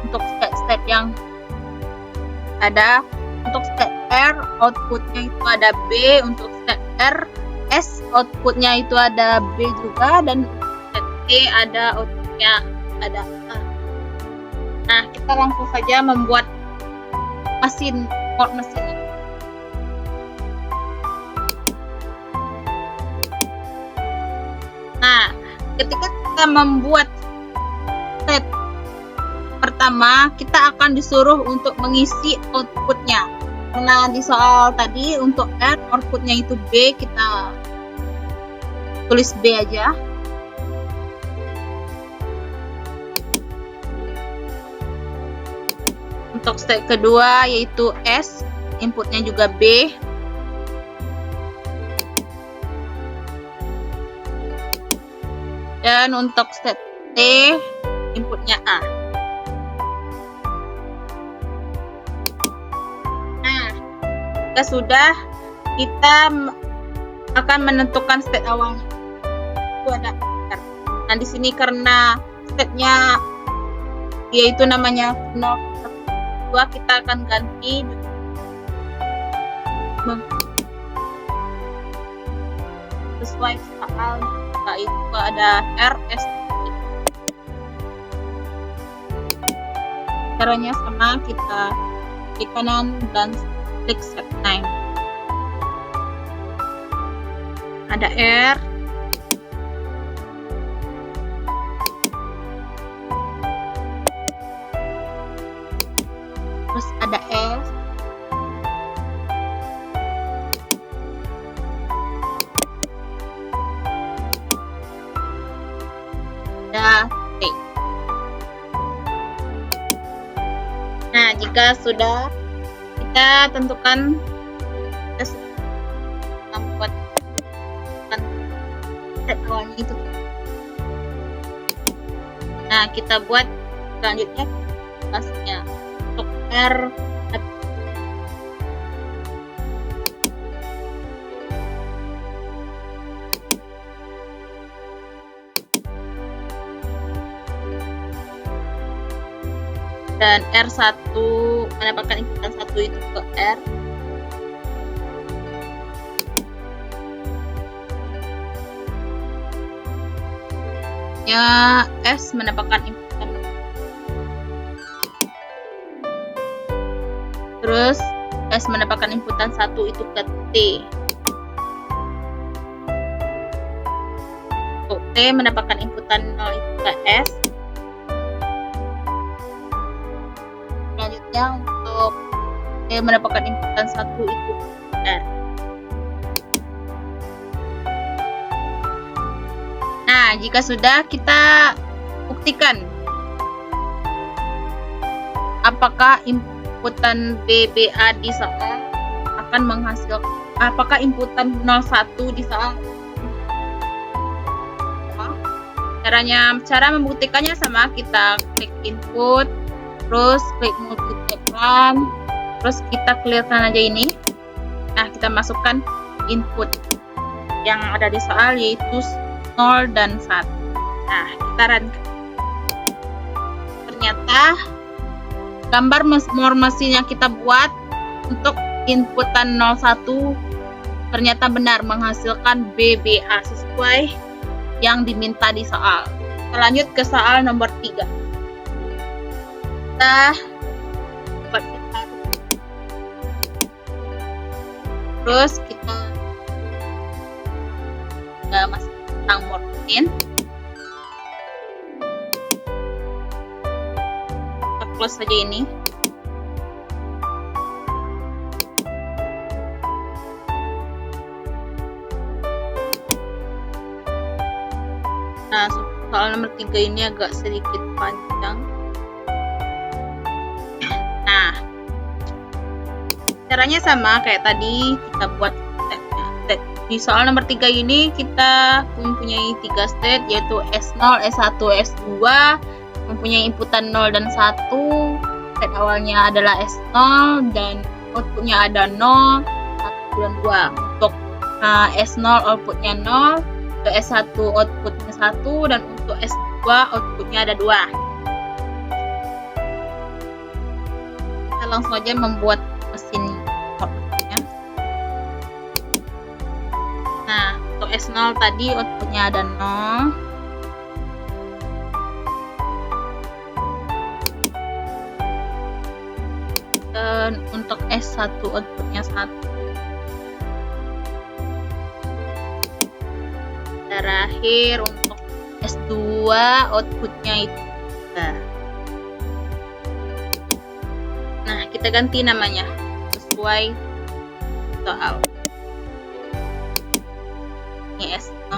untuk state yang ada. Untuk state R, outputnya itu ada B. Untuk state R, S, outputnya itu ada B juga. Dan state T ada outputnya ada A. Nah, kita langsung saja membuat mode mesin ini. Nah, ketika kita membuat step pertama, kita akan disuruh untuk mengisi outputnya. Karena di soal tadi untuk R, outputnya itu B, kita tulis B aja. Untuk step kedua yaitu S, inputnya juga B. Dan untuk step T, inputnya A. Nah, jika sudah, kita akan menentukan state awalnya. Itu ada R. Nah, di sini karena stepnya yaitu namanya 0, 2, kita akan ganti sesuai soal, yaitu ada RS. Caranya sama, kita klik kanan dan klik set time. Ada R, terus ada S, ada T. Nah, jika sudah, kita tentukan membuat set awalnya itu. Nah, kita buat selanjutnya kelasnya untuk R. Dan R1 mendapatkan inputan 1 itu ke R. Ya, S mendapatkan inputan. Terus S mendapatkan inputan 1 itu ke T. Untuk T mendapatkan inputan 0 itu ke S. Selanjutnya untuk T mendapatkan inputan 1 itu R. Nah, jika sudah, kita buktikan apakah inputan BBA di soal akan menghasilkan, apakah inputan 01 di soal. Cara membuktikannya sama, kita klik input, terus klik multiplekan, terus kita clearkan aja ini. Nah, kita masukkan input yang ada di soal, yaitu 0 dan 1. Nah, kita run. Ternyata gambar mesin yang kita buat untuk inputan 01 ternyata benar menghasilkan BBA sesuai yang diminta di soal. Kita lanjut ke soal nomor 3. Kita buat setar. Terus kita masuk tentang morfin. Kita close saja ini. Nah, soal nomor 3 ini agak sedikit panjang. Nah, caranya sama kayak tadi, kita buat stepnya. Di soal nomor 3 ini kita mempunyai 3 state, yaitu S0, S1, S2, mempunyai inputan 0 dan 1. State awalnya adalah S0 dan outputnya ada 0, 1 dan 2. Untuk S0 outputnya 0, untuk S1 outputnya 1, dan untuk S2 outputnya ada 2. Kita langsung aja membuat mesin outputnya. Nah, untuk S0 tadi outputnya ada 0. Dan untuk S1 outputnya 1. Terakhir untuk S2 outputnya itu 3. Nah, kita ganti namanya sesuai soal. Ini S0,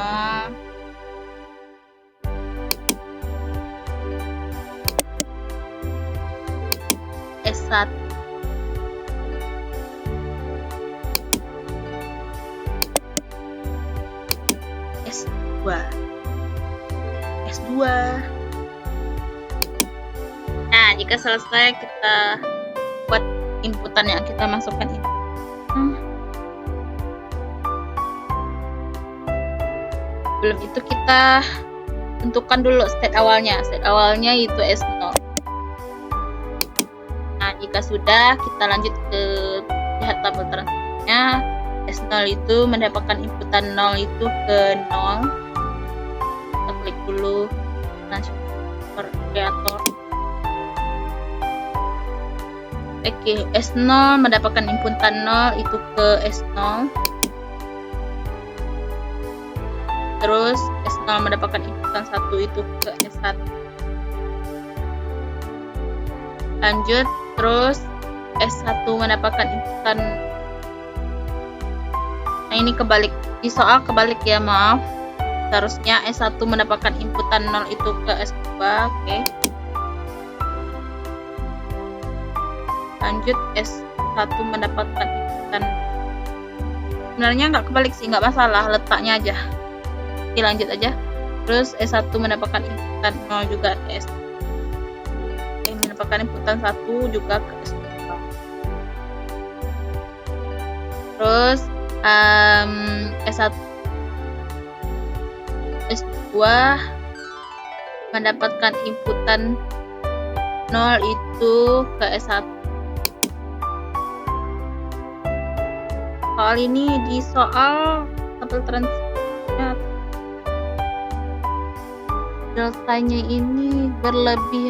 S1, S2, S2. Nah, jika selesai, kita buat inputan yang kita masukkan ini. Belum itu kita tentukan dulu state awalnya. State awalnya itu S0. Jika sudah, kita lanjut ke lihat tabel transisinya. S0 itu mendapatkan inputan 0 itu ke 0. Kita klik dulu transistor creator. Oke, S0 mendapatkan inputan 0 itu ke S0. Terus S0 mendapatkan inputan 1 itu ke S1. Lanjut, terus S1 mendapatkan inputan. Nah, ini kebalik. Di soal kebalik ya, maaf. Seharusnya S1 mendapatkan inputan 0 itu ke S2. Oke. Lanjut, S1 mendapatkan inputan. Sebenarnya nggak kebalik sih, nggak masalah, letaknya aja. Oke, lanjut aja. Terus S1 mendapatkan inputan 0 juga ke S2. Mendapatkan inputan 1 juga ke S2. Terus S1 S2 mendapatkan inputan 0 itu ke S1. Soal ini di soal tabel transisinya deltanya ini berlebih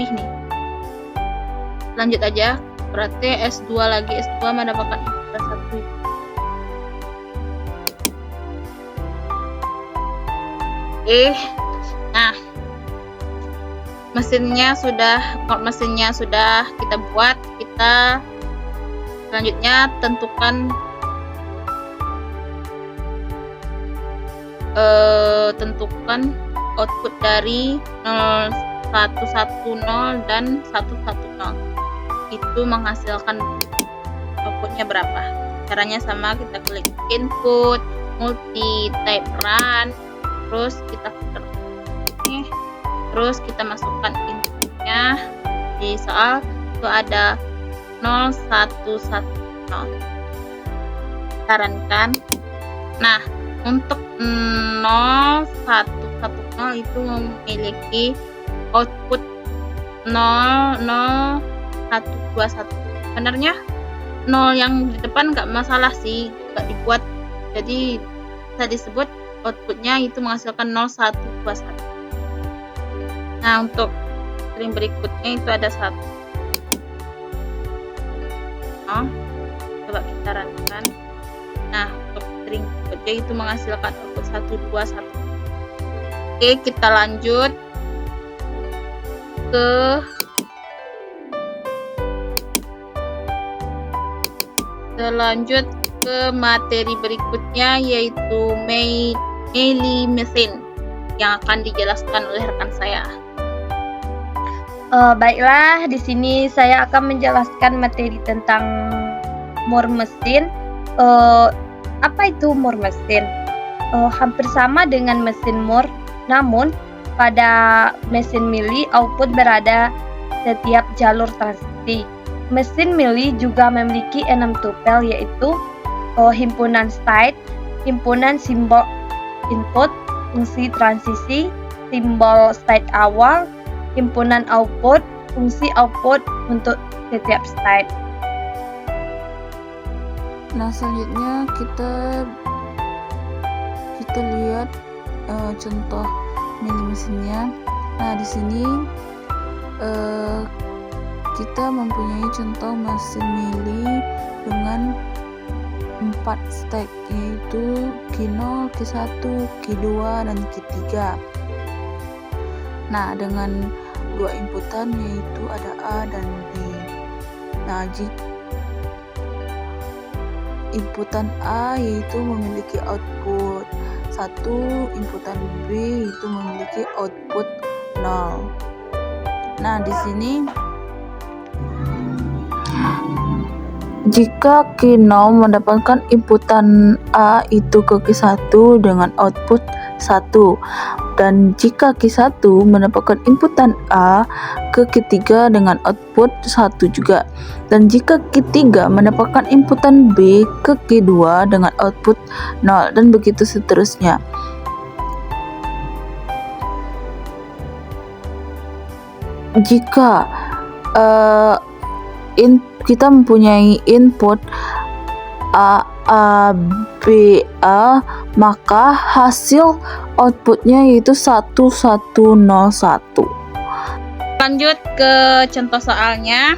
nih. Lanjut aja, berarti S2 lagi, S2 mendapatkan inputan 1. Nah, mesinnya sudah kita buat. Kita selanjutnya tentukan output dari 110 dan 110. Itu menghasilkan outputnya berapa. Caranya sama, kita klik input, multi type run, terus kita filter. Terus kita masukkan inputnya. Di soal itu ada 0110. Sarankan. Nah, untuk 0110 itu memiliki output 00121. Sebenarnya 0 yang di depan nggak masalah sih, nggak dibuat, jadi bisa disebut outputnya itu menghasilkan 0121. Nah, untuk string berikutnya itu ada 1. Coba kita runkan. Nah, untuk string berikutnya itu menghasilkan output 121. Oke, kita lanjut ke materi berikutnya, yaitu Meili mesin yang akan dijelaskan oleh rekan saya. Baiklah, di sini saya akan menjelaskan materi tentang Moore mesin. Apa itu Moore mesin? Hampir sama dengan mesin Moore, namun pada mesin Meili output berada setiap jalur transisi. Mesin Meili juga memiliki 6 tupel, yaitu himpunan state, himpunan simbol input, fungsi transisi, simbol state awal, himpunan output, fungsi output untuk setiap state. Nah, selanjutnya kita lihat contoh Meili mesinnya. Nah, di sini kita mempunyai contoh mesin Meili dengan 4 stage, yaitu Q0, Q1, Q2, dan Q3. Nah, dengan 2 inputan, yaitu ada A dan B. Nah, jika inputan A yaitu memiliki output 1, inputan B itu memiliki output 0. Nah, di sini jika Q0 mendapatkan inputan A itu ke Q1 dengan output 1, dan jika Q1 mendapatkan inputan A ke Q3 dengan output 1 juga, dan jika Q3 mendapatkan inputan B ke Q2 dengan output 0, dan begitu seterusnya. Jika kita mempunyai input A, B, A, maka hasil outputnya yaitu 1101. Lanjut ke contoh soalnya.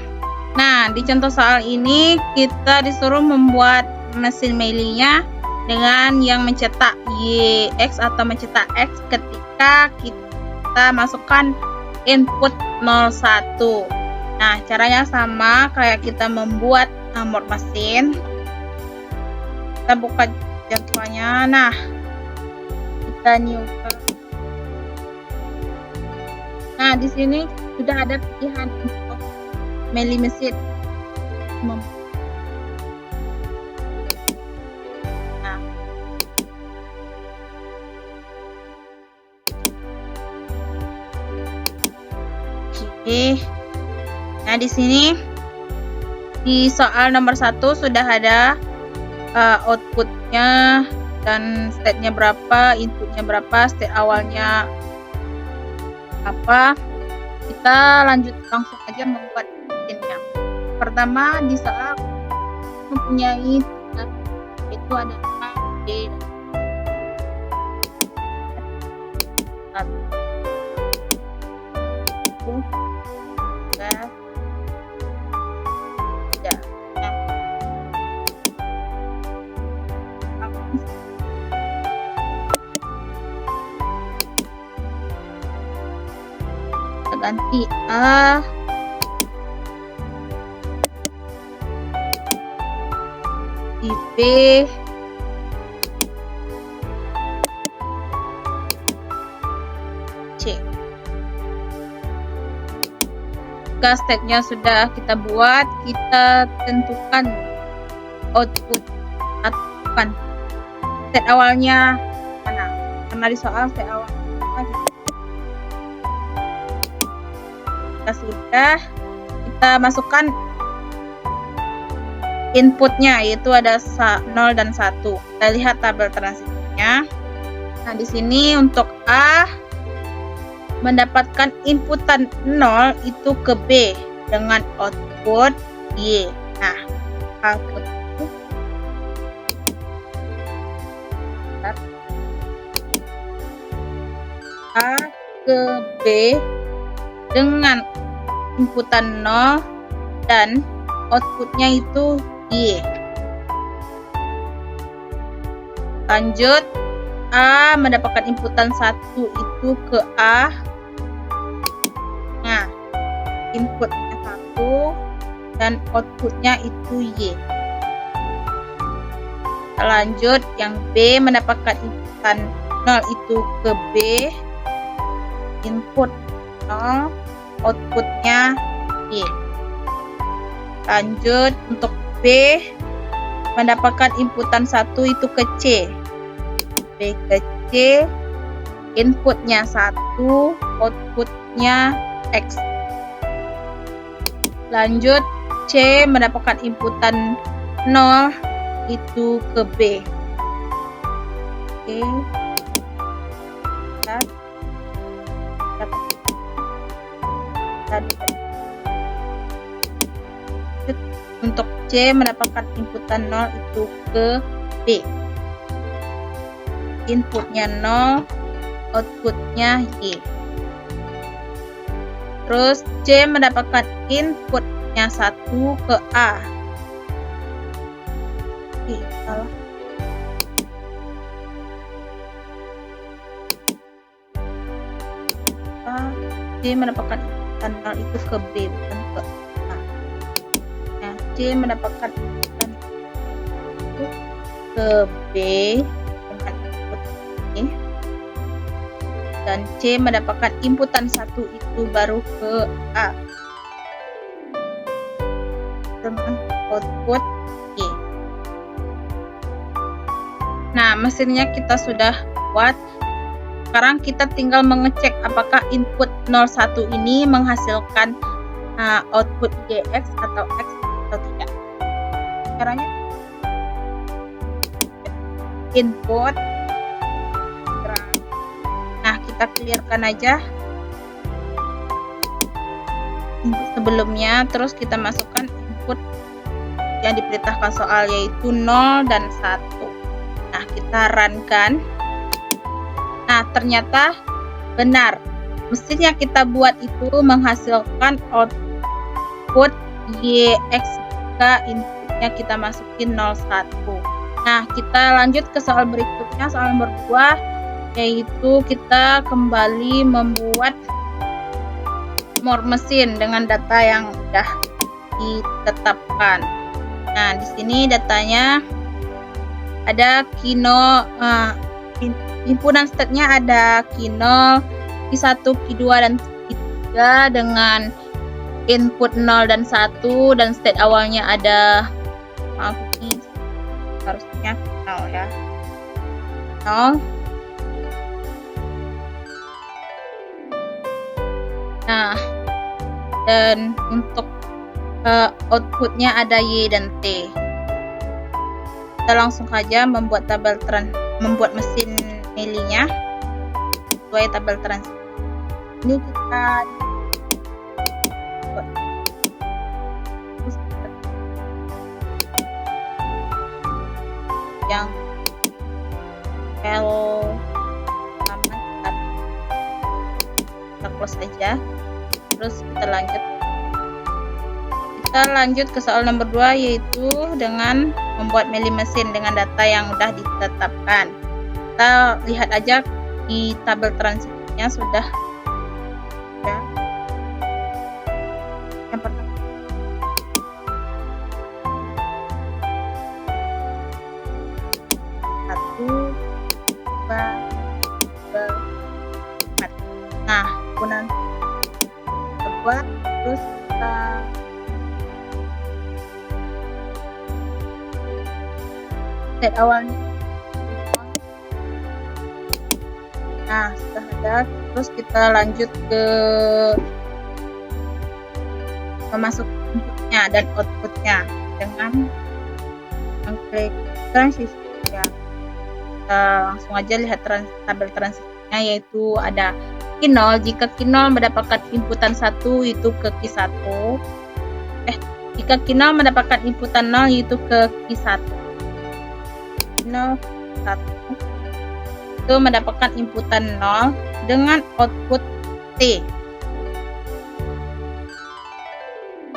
Nah, di contoh soal ini kita disuruh membuat mesin mailingnya dengan yang mencetak YX atau mencetak X ketika kita masukkan input 01. Nah, caranya sama kayak kita membuat nomor mesin. Kita buka jadwalnya. Nah, kita new. Nah, di sini sudah ada pilihan untuk mailing mesin. Nah, oke. Nah, di sini di soal nomor 1 sudah ada outputnya dan state-nya berapa, inputnya berapa, state awalnya apa. Kita lanjut langsung aja membuat mesinnya. Pertama, di soal mempunyai itu ada A, B, dan 1, 2, 3. Ganti A, di B, C. Jika state-nya sudah kita buat, kita tentukan output atau bukan state awalnya mana, karena di soal state awalnya sudah kita masukkan inputnya, yaitu ada 0 dan 1. Kita lihat tabel transisinya. Nah, di sini untuk A mendapatkan inputan 0 itu ke B dengan output Y. Nah, output itu A ke B dengan inputan 0 dan outputnya itu Y. Lanjut, A mendapatkan inputan 1 itu ke A. Nah, inputnya 1 dan outputnya itu Y. Kita lanjut, yang B mendapatkan inputan 0 itu ke B, input 0, outputnya Y. Lanjut, untuk B mendapatkan inputan 1 itu ke C. B ke C, inputnya 1, outputnya X. Lanjut, C mendapatkan inputan 0 itu ke B. Oke. Untuk C mendapatkan inputan 0 itu ke B. Inputnya 0, outputnya Y. Terus C mendapatkan inputnya 1 ke A. Oke, salah. C mendapatkan inputan 0 itu ke B, bukan ke A. Nah, C mendapatkan inputan itu ke B dengan input ini, dan C mendapatkan inputan 1 itu baru ke A dengan output Y. Nah, mesinnya kita sudah buat. Sekarang kita tinggal mengecek apakah input 01 ini menghasilkan output YX atau X atau tidak. Caranya input. Nah, kita clearkan aja. input sebelumnya, terus kita masukkan input yang diperintahkan soal, yaitu 0 dan 1. Nah, kita run-kan. Nah, ternyata benar. Mesin yang kita buat itu menghasilkan output YX jika inputnya kita masukin 0, 1. Nah, kita lanjut ke soal berikutnya, soal nomor 2, yaitu kita kembali membuat more mesin dengan data yang sudah ditetapkan. Nah, di sini datanya ada Q0, himpunan state-nya ada Q0, Q1, Q2 dan Q3 dengan input 0 dan 1, dan state awalnya ada, maaf ini harusnya 0 ya, 0. Nah, dan untuk outputnya ada Y dan T. Kita langsung saja membuat membuat mesin melee-nya sesuai tabel transisi. Ini kita buat yang L sama kita close aja. Terus kita lanjut ke soal nomor 2, yaitu dengan membuat melee mesin dengan data yang sudah ditetapkan. Kita lihat aja di tabel transisinya sudah ya. Yang pertama satu, dua, tiga, empat. Nah, kemudian kedua, terus kita set awalnya. Nah, sudah ada. Terus kita lanjut ke memasuk inputnya dan outputnya dengan mengklik transisi ya. Kita langsung aja lihat tabel transisinya, yaitu ada Q0 jika Q0 mendapatkan inputan 1 itu ke Q1. Jika Q0 mendapatkan inputan 0 yaitu ke Q1. 0, 1 itu mendapatkan inputan 0 dengan output T.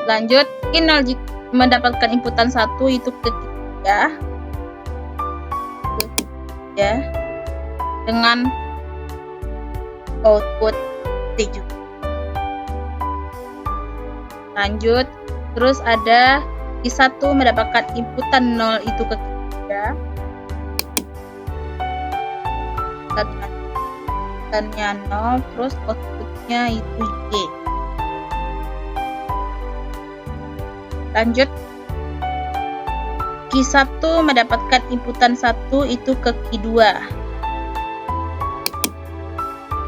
Lanjut, Q0 jika mendapatkan inputan 1 itu ke Q3 ya, dengan output T juga. Lanjut, terus ada Q1 mendapatkan inputan 0 itu ke Q3 inputannya 0, terus outputnya itu Y. Lanjut, Q1 mendapatkan inputan 1 itu ke Q2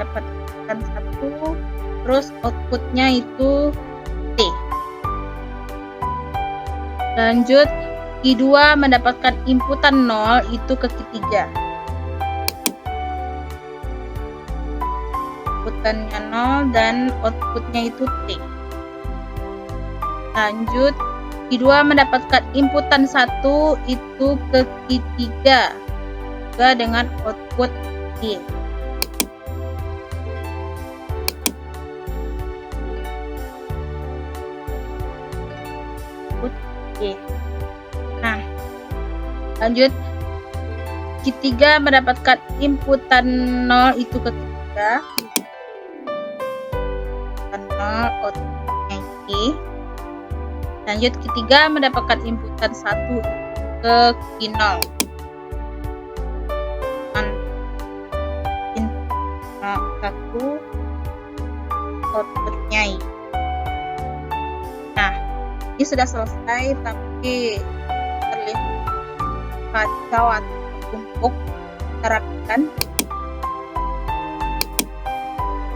dapat inputan 1, terus outputnya itu T. Lanjut, Q2 mendapatkan inputan 0 itu ke Q3. Inputannya 0 dan outputnya itu T. Lanjut, Q2 mendapatkan inputan 1 itu ke Q3 juga dengan output Y. Nah, lanjut, Q3 mendapatkan inputan 0 itu ke Q3 dan 0 outputnya Y. Lanjut, Q3 mendapatkan inputan 1 ke Q0 dan input 1 outputnya Y. Nah, ini sudah selesai, tapi terlihat kacau atau tertumpuk. Kita rapikan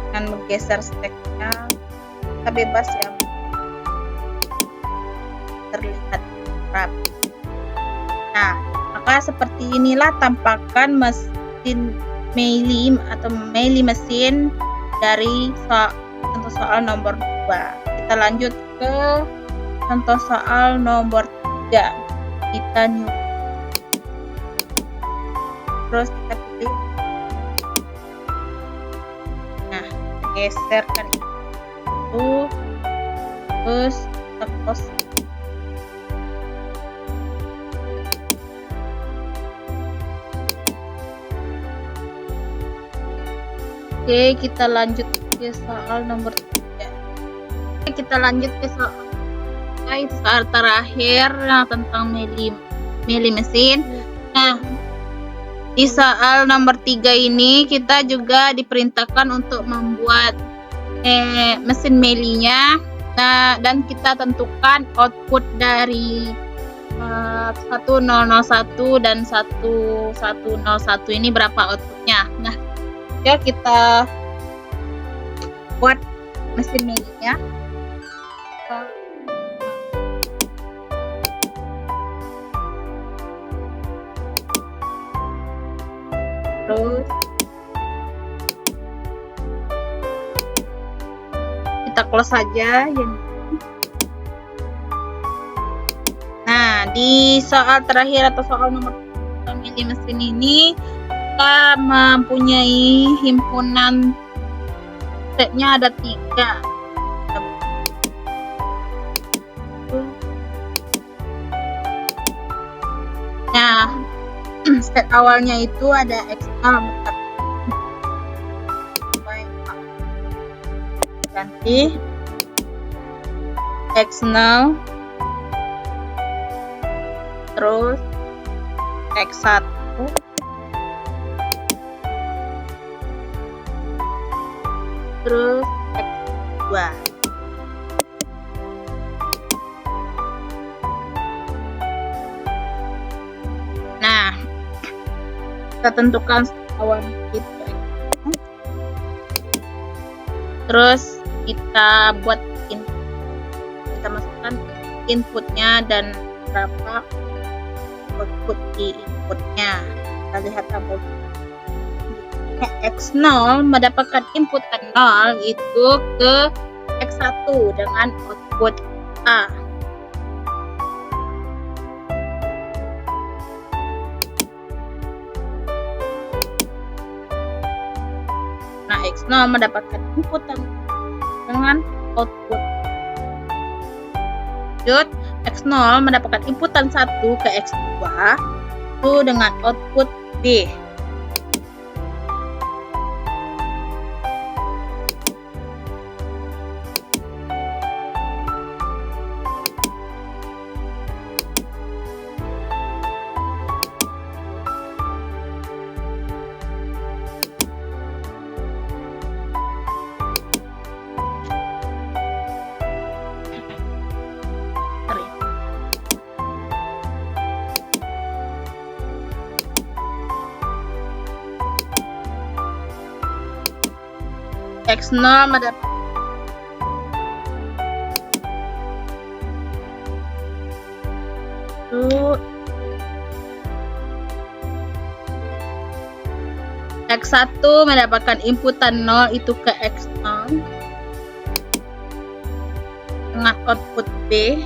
dengan menggeser stacknya. Kita bebas ya, terlihat rapi. Nah, maka seperti inilah tampakan mesin melee atau melee mesin dari soal nomor 2. Kita kita lanjut ke contoh soal nomor 3. Kita new. Terus kita pilih. Nah, geserkan itu. Terus kita close. Oke, kita lanjut ke soal nomor 3. Oke, kita lanjut ke soal terakhir tentang mili mesin. Nah, di soal nomor 3 ini kita juga diperintahkan untuk membuat mesin melinya. Nah, dan kita tentukan output dari 1001 dan 1101 ini berapa outputnya. Nah, ya kita buat mesin melinya. Terus kita close saja yang. Nah, di soal terakhir atau soal nomor mili mesin ini kita mempunyai himpunan setnya ada 3. Nah, set awalnya itu ada X0 ganti X0 terus X1 terus X2. Nah, kita tentukan awal itu. Terus kita buat input. Kita masukkan inputnya dan berapa output di inputnya. Kita lihat tabel. X0 mendapatkan input 0 itu ke X1 dengan output A. Nah, X0 mendapatkan input dengan output. Lanjut, X0 mendapatkan inputan 1 ke X2 itu dengan output B. X0 mendapatkan X1 mendapatkan inputan 0 itu ke X0 dengan output B.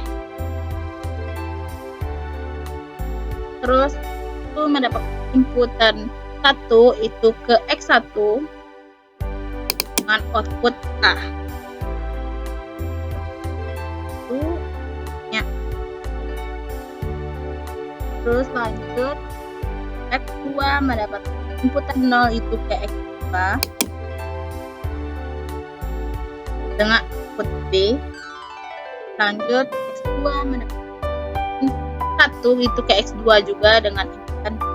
Terus itu mendapatkan inputan 1 itu ke X1 dengan output A. Itu ya. Terus lanjut X2 mendapatkan inputan 0 itu ke X2 dengan output B. Lanjut X2 mendapatkan 1 itu ke X2 juga dengan inputan B.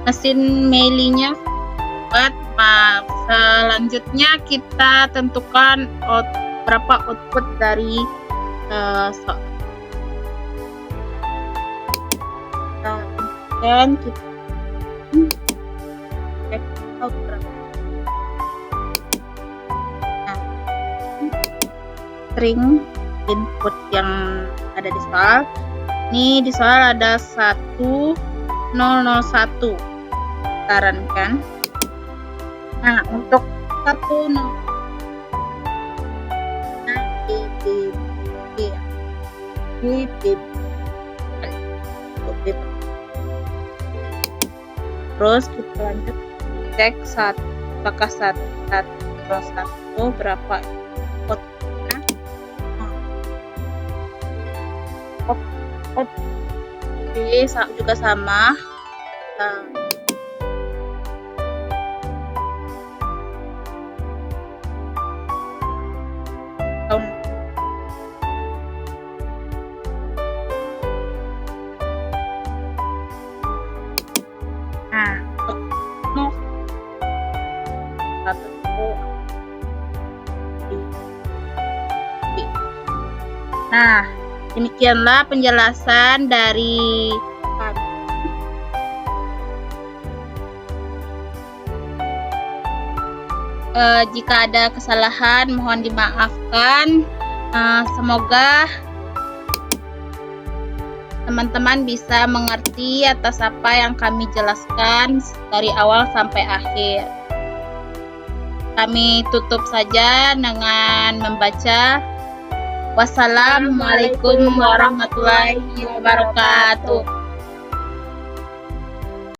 Mesin melinya buat. Selanjutnya kita tentukan berapa output dari dan kita check out berapa string input yang ada di soal. Ini di soal ada 1001 putaran kan. Nah, untuk 10 terus kita lanjut cek apakah 101 berapa outputnya. Oke, juga sama. Nah, demikianlah penjelasan dari kami. Jika ada kesalahan, mohon dimaafkan. Semoga teman-teman bisa mengerti atas apa yang kami jelaskan dari awal sampai akhir. Kami tutup saja dengan membaca Wassalamualaikum warahmatullahi wabarakatuh.